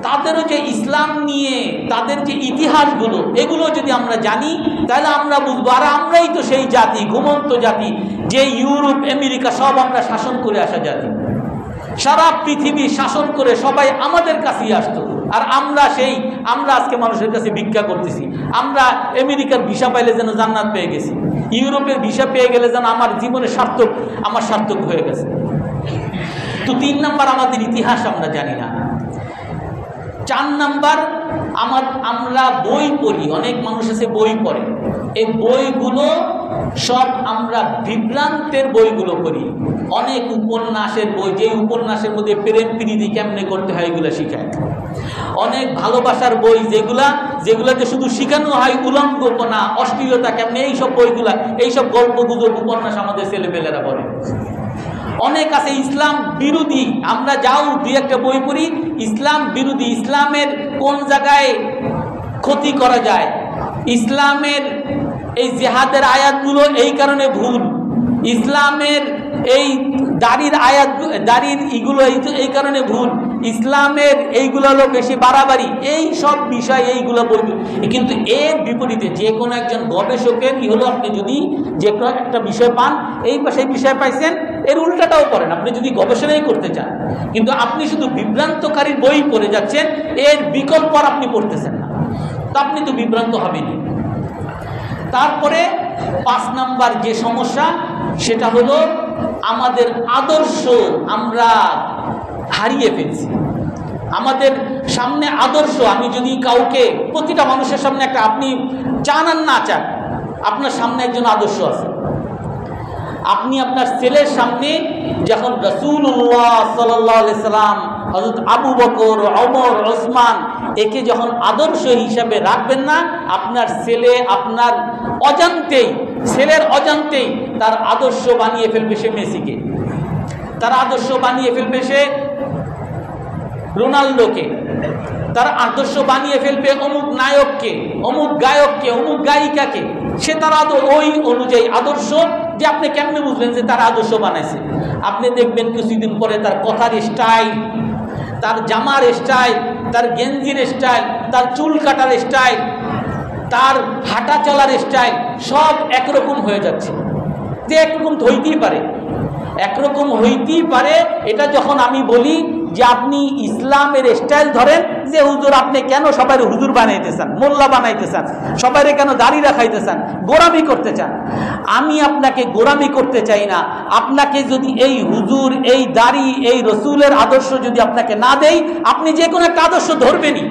তাদেরও যে ইসলাম নিয়ে তাদের যে ইতিহাসগুলো, এগুলো যদি আমরা জানি, তাহলে আমরা বুঝবো আর আমরাই তো সেই জাতি, ঘুমন্ত জাতি, যে ইউরোপ আমেরিকা সব আমরা শাসন করে আসা জাতি। সারা পৃথিবী শাসন করে সবাই আমাদের কাছেই আসতো, আর আমরা আজকে মানুষের কাছে ভিক্ষা করতেছি। আমরা আমেরিকার ভিসা পাইলে যেন জান্নাত পেয়ে গেছি, ইউরোপের ভিসা পেয়ে গেলে যেন আমার জীবনের সার্থক হয়ে গেছে। তো 3 নাম্বার, আমাদের ইতিহাস আমরা জানি না। 4 নাম্বার, আমরা বই পড়ি, অনেক মানুষ আছে বই পড়ে, এই বইগুলো সব আমরা বিভ্রান্তের বইগুলো পড়ি। অনেক উপন্যাসের বই, যে উপন্যাসের মধ্যে প্রেম প্রীতি কেমনে করতে হয় এগুলো শিখায়। অনেক ভালোবাসার বই, যেগুলাতে শুধু শিখানো হয় উলঙ্গপনা, অশ্লীলতা কেমনে, এইসব বইগুলা, এইসব গল্প গুজব উপন্যাস আমাদের ছেলেপেলেরা পড়ে। অনেক আছে ইসলাম বিরোধী, আমরা যাও 2-1টা বই পড়ি, ইসলাম বিরোধী, ইসলামের কোন জায়গায় ক্ষতি করা যায়, ইসলামের এই জিহাদের আয়াতগুলো এই কারণে ভুল, ইসলামের এই দাড়ির এগুলো এই কারণে ভুল, ইসলামের এইগুলো হলো বেশি বাড়াবাড়ি, এই সব বিষয় এইগুলো বলবে। কিন্তু এর বিপরীতে যে কোনো একজন গবেষকের হলো, আপনি যদি যে কোনো একটা বিষয় পান, সেই বিষয় পাইছেন, এর উল্টাটাও করেন আপনি যদি গবেষণাই করতে চান। কিন্তু আপনি শুধু বিভ্রান্তকারী বই পড়ে যাচ্ছেন, এর বিকল্প আর আপনি পড়তেছেন না, তা আপনি তো বিভ্রান্ত হবেনই। তারপরে 5 নাম্বার যে সমস্যা, সেটা হলো আমাদের আদর্শ আমরা হারিয়ে ফেলছি। আমাদের সামনে আদর্শ, আমি যদি কাউকে, প্রতিটা মানুষের সামনে একটা, আপনি চান আর না চান, আপনার সামনে একজন আদর্শ আছে। আপনি আপনার ছেলের সামনে যখন রাসূলুল্লাহ সাল্লাল্লাহু আলাইহি সাল্লাম, হযরত আবু বকর, ওমর, ওসমান একে যখন আদর্শ হিসাবে রাখবেন না, আপনার ছেলে আপনার অজান্তেই, ছেলের অজান্তেই তার আদর্শ বানিয়ে ফেলবে সে মেসিকে, তার আদর্শ বানিয়ে ফেলবে সে রোনাল্ডোকে, তার আদর্শ বানিয়ে ফেলবে অমুক নায়ককে, অমুক গায়ককে, অমুক গায়িকাকে। সে তার ওই অনুযায়ী আদর্শ, যে আপনি কেমনে বুঝলেন যে তার আদর্শ বানাইছে? আপনি দেখবেন কিছুদিন পরে তার কথার স্টাইল, তার জামার স্টাইল, তার গেঞ্জির স্টাইল, তার চুল কাটার স্টাইল, তার হাঁটা চলার স্টাইল সব একরকম হয়ে যাচ্ছে। যে একরকম হইতেই পারে, একরকম হইতেই পারে। এটা যখন আমি বলি যে আপনি ইসলামের স্টাইল ধরেন, যে হুজুর আপনি কেন সবাই হুজুর বানাইতে চান, মোল্লা বানাইতে চান, সবাই কেন দাড়ি রাখাইতে চান, গোরামি করতে চান। আমি আপনাকে গোরামি করতে চাই না। আপনাকে যদি এই হুজুর, এই দাড়ি, এই রসুলের আদর্শ যদি আপনাকে না দেই, আপনি যে কোনো একটা আদর্শ ধরবেনই।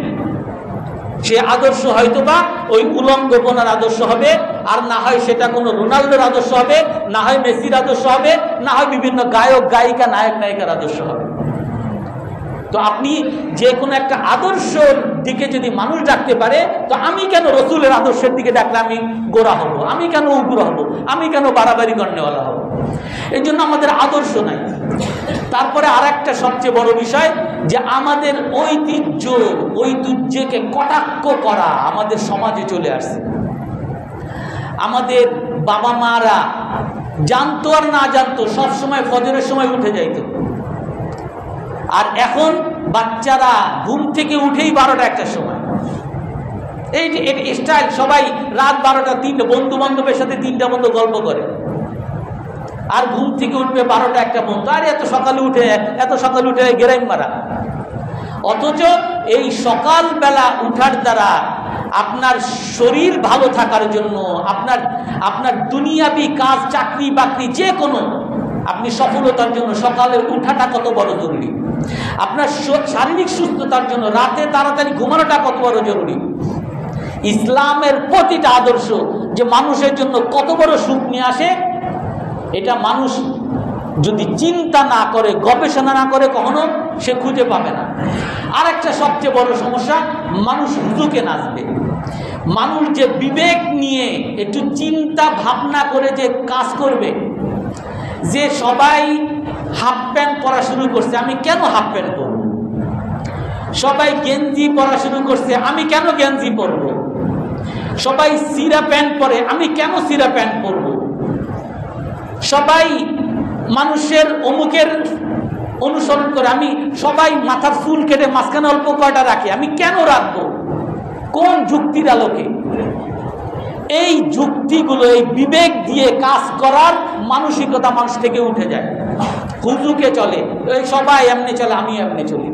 সে আদর্শ হয়তোবা ওই উলঙ্গপনার আদর্শ হবে, আর না হয় সেটা কোনো রোনাল্ডোর আদর্শ হবে, না হয় মেসির আদর্শ হবে, না হয় বিভিন্ন গায়ক গায়িকা, নায়ক নায়িকার আদর্শ হবে। তো আপনি যে কোনো একটা আদর্শের দিকে যদি মানুষ ডাকতে পারে, তো আমি কেন রসুলের আদর্শের দিকে ডাকলে আমি গোরা হব, আমি কেন উগ্র হব, আমি কেন বাড়াবাড়ি গণ্যওয়ালা হব? এই জন্য আমাদের আদর্শ নাই। তারপরে আর একটা সবচেয়ে বড় বিষয়, যে আমাদের ঐতিহ্যকে কটাক্ষ করা আমাদের সমাজে চলে আসছে। আমাদের বাবা মারা জানতো আর না জানতো সবসময় ফজরের সময় উঠে যাইতো, আর এখন বাচ্চারা ঘুম থেকে উঠেই 12টা 1টার সময়। এই যে স্টাইল, সবাই রাত 12টা 3টা বন্ধু বান্ধবের সাথে 3টা পর্যন্ত গল্প করে, আর ঘুম থেকে উঠবে 12টা 1টা পর্যন্ত। আর এত সকালে উঠে গেরাইম মারা। অথচ এই সকালবেলা উঠার দ্বারা আপনার শরীর ভালো থাকার জন্য, আপনার দুনিয়াবি কাজ, চাকরি বাকরি যে কোনো আপনি সফলতার জন্য সকালে উঠাটা কত বড় জরুরি। আপনার শারীরিক সুস্থতার জন্য রাতে তাড়াতাড়ি ঘুমানোটা কত বড় জরুরি। ইসলামের প্রতিটা আদর্শ যে মানুষের জন্য কত বড় সুখ নিয়ে আসে, এটা মানুষ যদি চিন্তা না করে, গবেষণা না করে, কখনো সে খুঁজে পাবে না। আর একটা সবচেয়ে বড় সমস্যা, মানুষ হুজুকে নাচবে। মানুষ যে বিবেক নিয়ে একটু চিন্তা ভাবনা করে যে কাজ করবে, যে সবাই হাফ প্যান্ট পরা শুরু করছে, আমি কেন হাফ প্যান্ট পরব? সবাই গেঞ্জি পরা শুরু করছে, আমি কেন গেঞ্জি পরব? সবাই সিরা প্যান্ট পরে, আমি কেন সিরা প্যান্ট পরব? সবাই মানুষের অমুকের অনুসরণ করে, আমি সবাই মাথার চুল কেটে মাঝখানে অল্প কয়টা রাখে, আমি কেন রাখবো? কোন যুক্তির আলোকে? এই যুক্তিগুলো, এই বিবেক দিয়ে কাজ করার মানসিকতা মানুষ থেকে উঠে যায়। হুজুকে চলে, এই সবাই এমনি চলে, আমি এমনি চলি।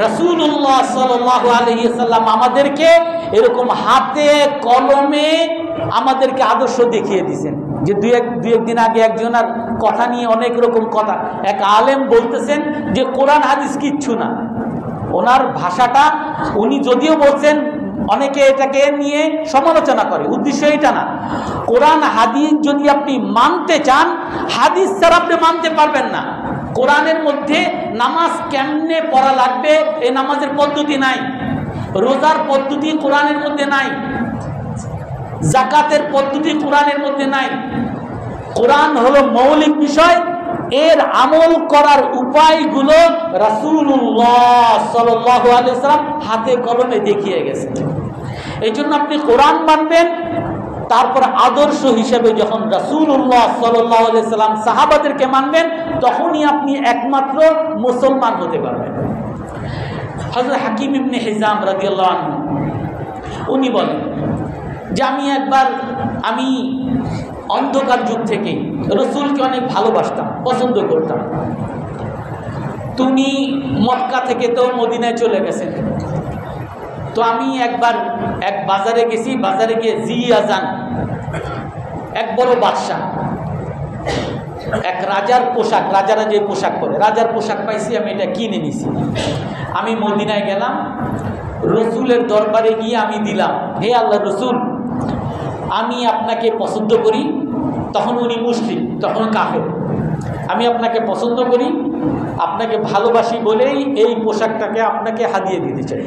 রাসূলুল্লাহ সাল্লাল্লাহু আলাইহি সাল্লাম আমাদেরকে এরকম হাতে কলমে আমাদেরকে আদর্শ দেখিয়ে দিয়েছেন। যে দুই একদিন আগে একজনের কথা নিয়ে অনেক রকম কথা, এক আলেম বলতেছেন যে কোরআন হাদিস কিচ্ছু না। ওনার ভাষাটা, উনি যদিও বলছেন, অনেকে এটাকে নিয়ে সমালোচনা করে, উদ্দেশ্য এটা না। কোরআন হাদিস যদি আপনি মানতে চান, হাদিস ছাড়া আপনি মানতে পারবেন না। কোরআনের মধ্যে নামাজ কেমনে পড়া লাগবে এই নামাজের পদ্ধতি নাই, রোজার পদ্ধতি কোরআনের মধ্যে নাই, যাকাতের পদ্ধতি কোরআনের মধ্যে নাই। কোরআন হলো মৌলিক বিষয়, এর আমল করার উপায়গুলো রাসূলুল্লাহ সাল্লাল্লাহু আলাইহি সাল্লাম হাতে কলমে দেখিয়ে গেছেন। এই জন্য আপনি কোরআন মানবেন, তারপর আদর্শ হিসেবে যখন রাসূলুল্লাহ সাল্লাল্লাহু আলাইহি সাল্লাম সাহাবাদেরকে মানবেন, তখনই আপনি একমাত্র মুসলমান হতে পারবেন। হযরত হাকিম ইবনে হিজাম রাদিয়াল্লাহু আনহু উনি বলেন যে আমি অন্ধকার যুগ থেকে রসুলকে অনেক ভালোবাসতাম, পছন্দ করতাম। তুমি মক্কা থেকে তো মদিনায় চলে গেছেন, তো আমি একবার এক বাজারে গেছি, বাজারে গিয়ে জিয়াজান, এক বড় বাদশাহ, এক রাজার পোশাক, রাজারা যে পোশাক পরে, রাজার পোশাক পাইছি, আমি এটা কিনে নিছি। আমি মদিনায় গেলাম, রসুলের দরবারে গিয়ে আমি দিলাম, হে আল্লাহ রসুল, আমি আপনাকে পছন্দ করি, তখন উনি মুশরিক, তখন কাফের। আমি আপনাকে পছন্দ করি, আপনাকে ভালোবাসি বলেই এই পোশাকটাকে আপনাকে হাদিয়া দিতে চাই।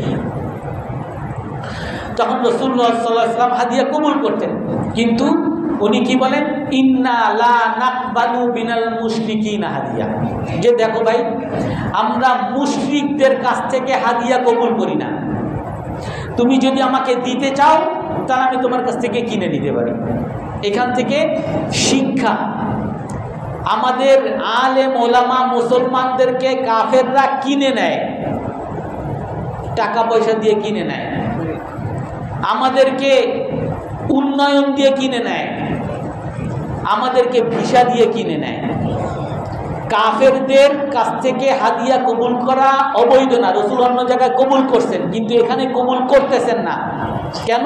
তখন রাসূলুল্লাহ সাল্লাল্লাহু আলাইহি ওয়াসাল্লাম হাদিয়া কবুল করতেন, কিন্তু উনি কি বলেন, ইন্না লা নাকবালু বিনাল মুশরিকিনা হাদিয়া, যে দেখো ভাই, আমরা মুশরিকদের কাছ থেকে হাদিয়া কবুল করি না। তুমি যদি আমাকে দিতে চাও তাহলে আমি তোমার কাছ থেকে কিনে নিতে পারি। এখান থেকে শিক্ষা, আমাদের আলেম ওলামা মুসলমানদেরকে কাফেররা কিনে নেয়, টাকা পয়সা দিয়ে কিনে নেয়, আমাদেরকে উন্নয়ন দিয়ে কিনে নেয়, আমাদেরকে ভিসা দিয়ে কিনে নেয়। কাফেরদের কাছ থেকে হাদিয়া কবুল করা অবৈধ না। রাসূল অন্য জায়গায় কবুল করছেন, কিন্তু এখানে কবুল করতেছেন না। কেন?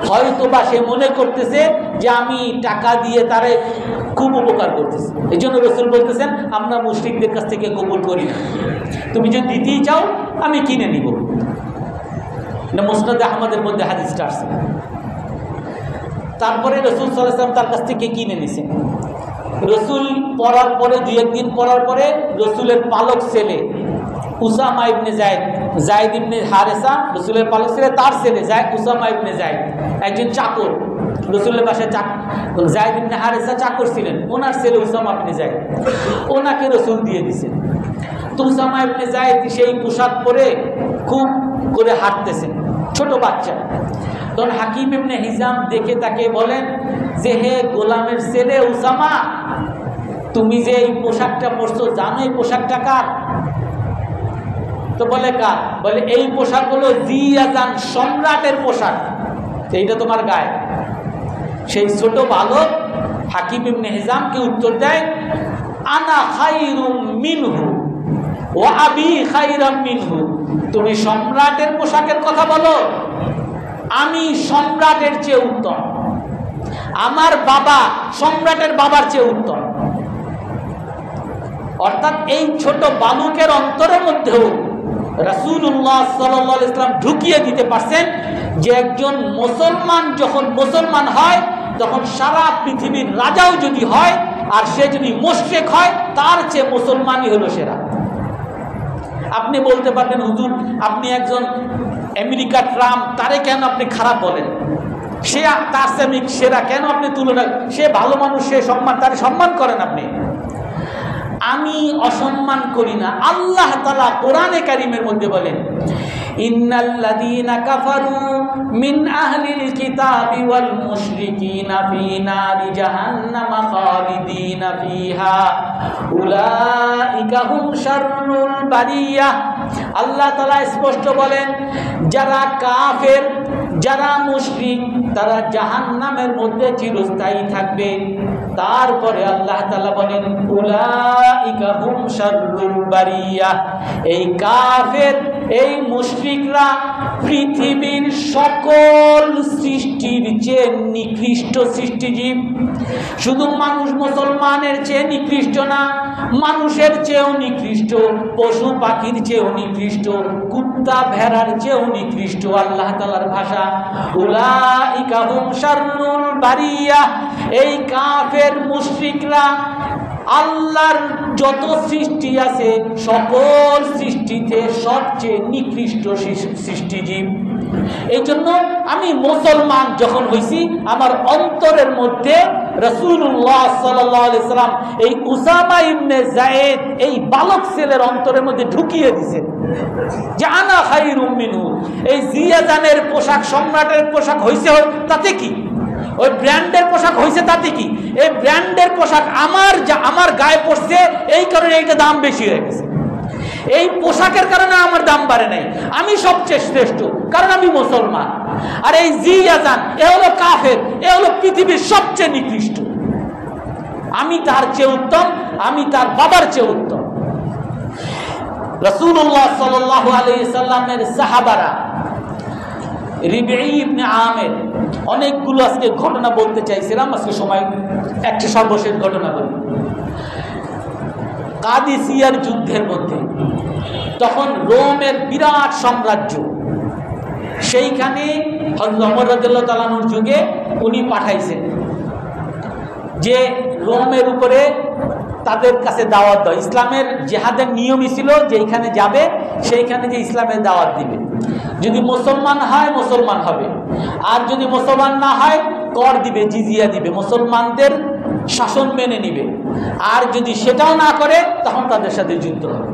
হয়তোবা সে মনে করতেছে যে আমি টাকা দিয়ে তারে খুব উপকার করতেছি। এই জন্য রাসূল বলতেছেন আমরা মুশরিকদের কাছ থেকে কবুল করি না, তুমি যদি দিতেই চাও আমি কিনে নিব। না, মুসনাদ আহমদের মধ্যে হাদিসটা আসছে। তারপরে রাসূল সাল্লাল্লাহু আলাইহি ওয়াসাল্লাম তার কাছ থেকে কিনে নিছেন। রসুল পড়ার পরে, দুই একদিন পড়ার পরে রসুলের পালক ছেলে উসামা ইবনে জায়েদ ইবনে হারেসা, রসুলের পালক ছেলে, তার ছেলে উসামা ইবনে জায়েদ, একজন চাকর, রসুলের বাসায় জায়েদ ইবনে হারেসা চাকর ছিলেন, ওনার ছেলে উসামা ইবনে জায়েদ, ওনাকে রসুল দিয়ে দিছেন। তো উসামা ইবনে জায়েদ সেই পোশাক পরে খুব করে হাঁটতেছেন, ছোট বাচ্চা। তখন হাকিম ইবনে হিজাম দেখে তাকে বলেন যে, হে গোলামের ছেলে উসামা, তুমি যে এই পোশাকটা পরছো, জানো এই পোশাকটা কার? তো বলে কার? বলে এই পোশাক হলো জিয়াজান সম্রাটের পোশাক, এইটা তোমার গায়ে। সেই ছোট বালক হাকিম ইবনে হিজামকে উত্তর দেয়, আনা খায়রুম মিনহু ওয়া আবি খায়রাম মিনহু। তুমি সম্রাটের পোশাকের কথা বলো, আমি সম্রাটের চেয়ে উত্তম, আমার বাবা সম্রাটের বাবার চেয়ে উত্তম। অর্থাৎ এই ছোট বালকের অন্তরের মধ্যেও রাসূলুল্লাহ সাল্লাল্লাহু আলাইহি ওয়াসাল্লাম ঢুকিয়ে দিতে পারছেন যে একজন মুসলমান যখন মুসলমান হয়, তখন সারা পৃথিবীর রাজাও যদি হয় আর সে যদি মুশরিক হয়, তার চেয়ে মুসলমানই হলো সেরা। আপনি বলতে পারবেন, হুজুর আপনি একজন আমেরিকা ট্রাম্প, তারে কেন আপনি খারাপ বলেন? সে তার চেয়ে সেরা কেন আপনি তুলনা? সে ভালো মানুষ, সে সম্মান, তারে সম্মান করেন আপনি। আমি অসম্মান করি না। আল্লাহ তাআলা কোরআনে কারীমের মধ্যে বলেন, ইন্নাল্লাযীনা কাফারু মিন আহলিল কিতাবি ওয়াল মুশরিকিনা ফি নারি জাহান্নামা খালিদিনা ফিহা উলাইকা হুম শাররুল বারিয়াহ। আল্লাহ তাআলা স্পষ্ট বলেন, যারা কাফের, যারা মুশরিক, তারা জাহান্নামের মধ্যে চিরস্থায়ী থাকবে। তারপরে আল্লাহ তাআলা বলেন, উলাইকা হুম শাররুল বারিয়াহ। এই কাফের, এই মুশরিকরা পৃথিবীর সকল সৃষ্টির চেয়ে নিকৃষ্ট সৃষ্টিজীব। শুধু মানুষ মুসলমানের চেয়ে নিকৃষ্ট না, মানুষের চেয়েও নিকৃষ্ট, পশু পাখির চেয়েও নিকৃষ্ট, কুত্তা ভেড়ার চেয়েও নিকৃষ্ট। আল্লাহ তাআলার ভাষা, উলাইকা হুম শাররুল বারিয়াহ। এই কাফের মুশরিকরা আল্লাহর যত সৃষ্টি আছে সকল সৃষ্টিতে সবচেয়ে নিকৃষ্ট সৃষ্টিজীব। এই জন্য আমি মুসলমান যখন হইছি, আমার অন্তরের মধ্যে রাসূলুল্লাহ সাল্লাল্লাহু আলাইহি সাল্লাম এই উসামা ইবনে যায়েদ, এই বালক ছেলের অন্তরের মধ্যে ঢুকিয়ে দিয়েছেন যে আনা খায়রুম মিনহু। এই জিয়াজানের পোশাক, সম্রাটের পোশাক হইছে, তাতে কি? ওই ব্র্যান্ডের পোশাক হয়েছে, তাতে কি? এই ব্র্যান্ডের পোশাক আমার গায়ে পড়ছে, এই কারণে এইটা দাম বেশি হয়ে গেছে। এই পোশাকের কারণে আমার দাম বাড়ে নাই, আমি সবচেয়ে শ্রেষ্ঠ কারণ আমি মুসলমান। আর এই জিয়াজান, এ হলো কাফের, এ হলো পৃথিবীর সবচেয়ে নিকৃষ্ট, আমি তার চেয়ে উত্তম, আমি তার বাবার চেয়ে উত্তম। রাসূলুল্লাহ সাল্লাল্লাহু আলাইহি সাল্লামের সাহাবারা, রিবঈ ইবনে আমির, অনেকগুলো আজকে ঘটনা বলতে চাইছিলাম, আজকে সময় একটা সর্বশেষ ঘটনা বলি। কাদিসিয়ার যুদ্ধের মধ্যে তখন রোমের বিরাট সাম্রাজ্য, সেইখানে হযরত ওমর রাদিয়াল্লাহু তাআলা আনহুর যুগে উনি পাঠাইছেন যে রোমের উপরে তাদের কাছে দাওয়াত দেয়। ইসলামের জেহাদের নিয়মই ছিল যে এইখানে যাবে, সেইখানে যে ইসলামের দাওয়াত দিবে। যদি মুসলমান হয় মুসলমান হবে, আর যদি মুসলমান না হয় কর দিবে, জিজিয়া দিবে, মুসলমানদের শাসন মেনে নিবে। আর যদি সেটাও না করে তখন তাদের সাথে যুদ্ধ হবে।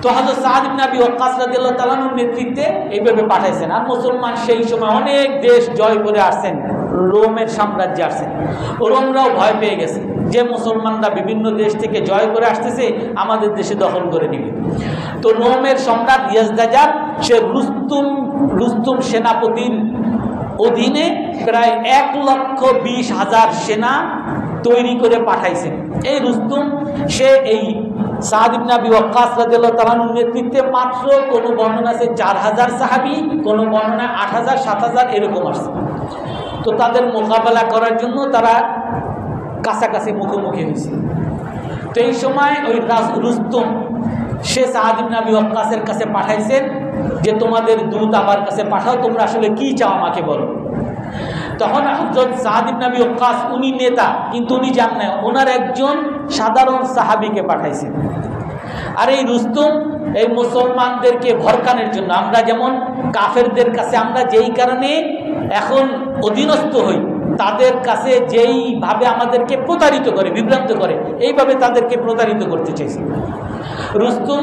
তো হযরত সাদ ইবনে আবি ওয়াক্কাস রাদিয়াল্লাহু তাআলার নেতৃত্বে এইভাবে পাঠাইছেন। আর মুসলমান সেই সময় অনেক দেশ জয় করে আসছেন, রোমের সাম্রাজ্যে আসছেন। রোমরাও ভয় পেয়ে গেছে যে মুসলমানরা বিভিন্ন দেশ থেকে জয় করে আসতেছে, আমাদের দেশে দখল করে নিবে। তো রোমের সম্রাট ইয়াজদাজার সে রুস্তুম সেনাপতির অধীনে প্রায় 1,20,000 সেনা তৈরি করে পাঠাইছেন। এই রুস্তুম সে এই সাদ ইবনে আবি ওয়াক্কাস রাদিয়াল্লাহু তাআলার নেতৃত্বে মাত্র কোনো বর্ণনা আছে 4,000 সাহাবী, কোনো বর্ণনা 8,000 7,000 এরকম আসছে। তো তাদের মোকাবেলা করার জন্য তারা কাছাকাছি মুখোমুখি হয়েছে। তো এই সময় ওই রুস্তুম সে সাদ ইবনে আবি ওয়াক্কাসের কাছে পাঠাইছেন যে তোমাদের দূত আমার কাছে পাঠাও, তোমরা আসলে কি চাও আমাকে বলো। তখন হযরত সাদ ইবনে আবি ওয়াক্কাস উনি নেতা, কিন্তু উনি যান না, ওনার একজন সাধারণ সাহাবীকে পাঠাইছেন। আর এই রুস্তুম এই মুসলমানদেরকে ভরকানোর জন্য, আমরা যেমন কাফেরদের কাছে আমরা যেই কারণে এখন অধীনস্থ হই, তাদের কাছে যেইভাবে আমাদেরকে প্রতারিত করে, বিভ্রান্ত করে, এইভাবে তাদেরকে প্রতারিত করতে চাইছে। রুস্তুম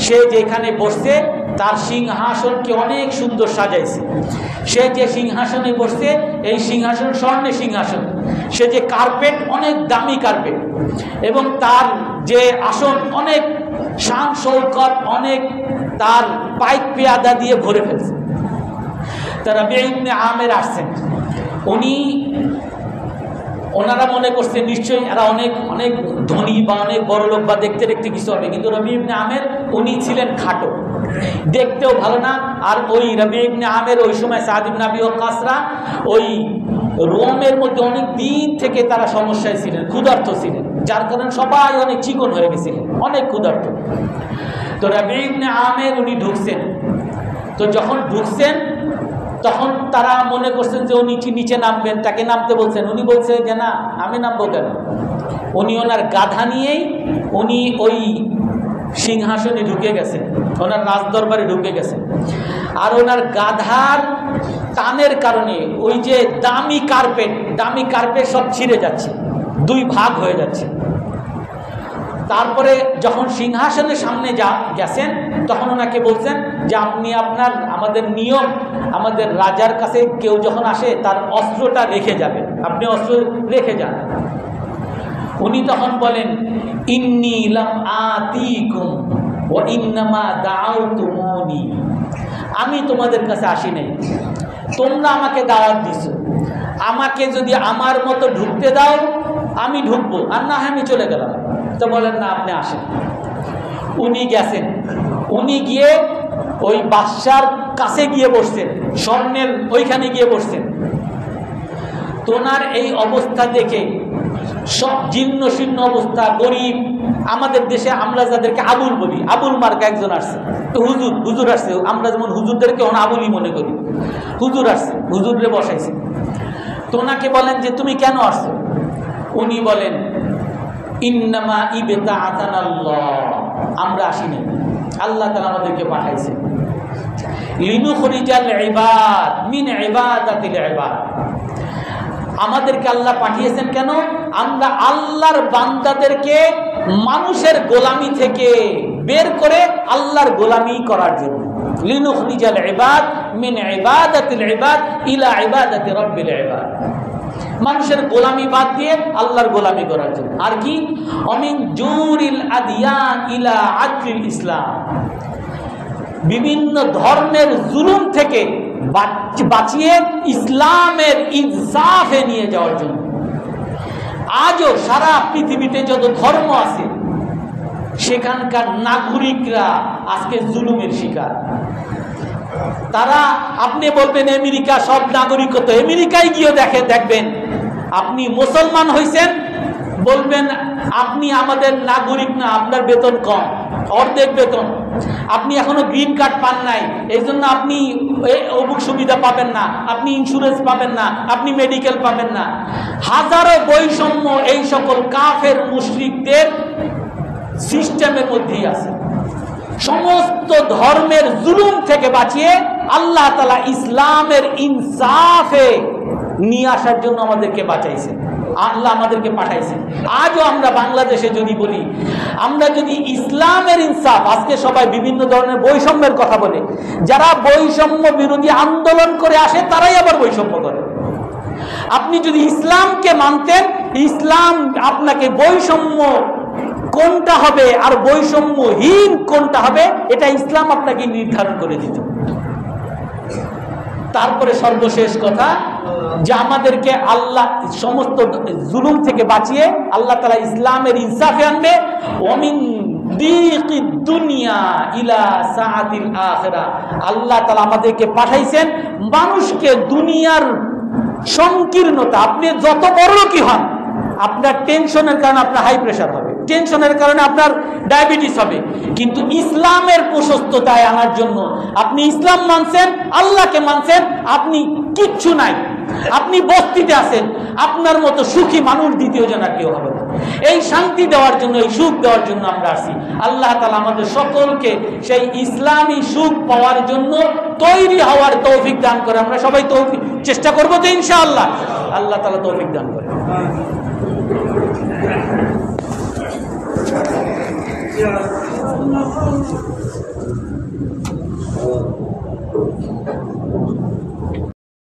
সে যেখানে বসছে তার সিংহাসনকে অনেক সুন্দর সাজাইছে। সে যে সিংহাসনে বসছে এই সিংহাসন স্বর্ণের সিংহাসন, সে যে কার্পেট অনেক দামি কার্পেট, এবং তার যে আসন অনেক শান শৌকত, অনেক তার পাইক পেয়াদা দিয়ে ভরে ফেলছে। তারা রাবিয়া ইবনে আমের আসছেন, ওনারা মনে করছে নিশ্চয়ই এরা অনেক অনেক ধনী বা অনেক বড় লোক বা দেখতে দেখতে কিছু হবে, কিন্তু রাবিয়া ইবনে আমের উনি ছিলেন খাটো, দেখতেও ভালো না। আর ওই রাবিয়া ইবনে আমের ওই সময় সাদ ইবনে আবি ওয়াক্কাসরা ওই রোমের মধ্যে অনেক দিন থেকে তারা সমস্যায় ছিলেন, ক্ষুধার্ত ছিলেন, যার কারণে সবাই অনেক চিকন হয়ে গেছিলেন, অনেক ক্ষুধার্ত। তো রাবিয়া ইবনে আমের উনি ঢুকছেন। তো যখন ঢুকছেন তখন তারা মনে করছেন যে উনি নিচে নামবেন, তাকে নামতে বলছেন। উনি বলছে যে না, আমি নামবো কেন। উনি ওনার গাধা নিয়েই উনি ওই সিংহাসনে ঢুকে গেছেন, ওনার রাজদরবারে ঢুকে গেছেন। আর ওনার গাধার টানের কারণে ওই যে দামি কার্পেট সব ছিঁড়ে যাচ্ছে, দুই ভাগ হয়ে যাচ্ছে। তারপরে যখন সিংহাসনের সামনে গেছেন তখন ওনাকে বলছেন যে আপনি আমাদের নিয়ম, আমাদের রাজার কাছে কেউ যখন আসে তার অস্ত্রটা রেখে যাবে, আপনি অস্ত্র রেখে যান। উনি তখন বলেন ইন্নী লাম আতিকুম ওয়া ইন্নামা দাআউতুমুনি, আমি তোমাদের কাছে আসি নাই, তোমরা আমাকে দাওয়াত দিছো, আমাকে যদি আমার মতো ঢুকতে দাও আমি ঢুকবো, আর না আমি চলে গেলাম। তো বলেন না, আপনি আসেন। উনি গেছেন, উনি গিয়ে ওই বাদশার কাছে গিয়ে বসছেন, স্বর্ণের ওইখানে গিয়ে বসছেন। তোনার এই অবস্থা দেখে সব জীর্ণ শীর্ণ অবস্থা, গরিব, আমাদের দেশে আমরা যাদেরকে আবুল বলি, আবুল মার্কা একজন আসছে, তো হুজুর আসছে, আমরা যেমন হুজুরদেরকে এখন আবুলই মনে করি, হুজুর আসছে, হুজুরে বসাইছে। তো ওনাকে বলেন যে তুমি কেন আসছো। উনি বলেন ইন্নামা ইবতাআতানাল্লাহ, আমরা আসিনি, আল্লাহ তাআলা আমাদেরকে পাঠাইছে। লিনুখরিজাল ইবাদ মিন ইবাদাতিল ইবাদ, আমাদেরকে আল্লাহ পাঠিয়েছেন কেন? আমরা আল্লাহর বান্দাদেরকে মানুষের গোলামি থেকে বের করে আল্লাহর গোলামি করার জন্য। লিনুখরিজাল ইবাদ মিন ইবাদাতিল ইবাদ ইলা ইবাদাতি রাব্বিল ইবাদ, মানুষের গোলামি বাদ দিয়ে আল্লাহর গোলামি করার জন্য। আর কি অমিন জুরিল আদিয়ান ইলা আদলিল ইসলাম, বিভিন্ন ধর্মের জুলুম থেকে বাঁচিয়ে ইসলামের ইনসাফে নিয়ে যাওয়ার জন্য। আজও সারা পৃথিবীতে যত ধর্ম আছে সেখানকার নাগরিকরা আজকে জুলুমের শিকার। তারা, আপনি বলবেন আমেরিকা সব নাগরিকত্ব, আমেরিকায় গিয়ে দেখবেন আপনি মুসলমান হয়েছেন, বলবেন আপনি আমাদের নাগরিক না, আপনার বেতন কম, অর্ধেক বেতন। আপনি এখনো গ্রিন কার্ড পান নাই, এই জন্য আপনি অমুক সুবিধা পাবেন না, আপনি ইন্স্যুরেন্স পাবেন না, আপনি মেডিকেল পাবেন না। হাজারো বৈষম্য এই সকল কাফের মুশরিকদের সিস্টেমের মধ্যেই আছে। সমস্ত ধর্মের জুলুম থেকে বাঁচিয়ে আল্লাহ তাআলা ইসলামের ইনসাফে নিয়ে আসার জন্য আমাদেরকে বাঁচাইছেন, আল্লাহ আমাদেরকে পাঠাইছেন। আজও আমরা বাংলাদেশে যদি বলি, আমরা যদি ইসলামের ইনসাফ, আজকে সবাই বিভিন্ন ধরনের বৈষম্যের কথা বলে, যারা বৈষম্য বিরোধী আন্দোলন করে আসে তারাই আবার বৈষম্য করে। আপনি যদি ইসলামকে মানতেন, ইসলাম আপনাকে বৈষম্য কোনটা হবে আর বৈষম্যহীন কোনটা হবে এটা ইসলাম আপনাকে নির্ধারণ করে দিত। তারপরে সর্বশেষ কথা যে আমাদেরকে আল্লাহ সমস্ত জুলুম থেকে বাঁচিয়ে আল্লাহ তাআলা ইসলামের ইনসাফে আনবে। ওমিন দিকিদ দুনিয়া ইলা সাআতিল আখিরা, আল্লাহ তাআলা আমাদেরকে পাঠাইছেন মানুষকে দুনিয়ার সংকীর্ণতা, আপনি যত বড় কি হন, আপনার টেনশনের কারণে আপনার হাই প্রেশার হবে, টেনশনের কারণে আপনার ডায়াবেটিস হবে, কিন্তু ইসলামের প্রশস্ততায় আনার জন্য আপনি ইসলাম মানছেন, আল্লাহকে মানছেন, আপনি কিচ্ছু নাই, আপনি বস্তিতে আছেন, আপনার মতো সুখী মানুষ দ্বিতীয় জন আর কেউ হবে না। এই শান্তি দেওয়ার জন্য, এই সুখ দেওয়ার জন্য আমরা আসি। আল্লাহ তাআলা আমাদের সকলকে সেই ইসলামী সুখ পাওয়ার জন্য তৈরি হওয়ার তৌফিক দান করে। আমরা সবাই তৌফিক চেষ্টা করবো তো ইনশাআল্লাহ। আল্লাহ তাআলা তৌফিক দান করে। Yeah.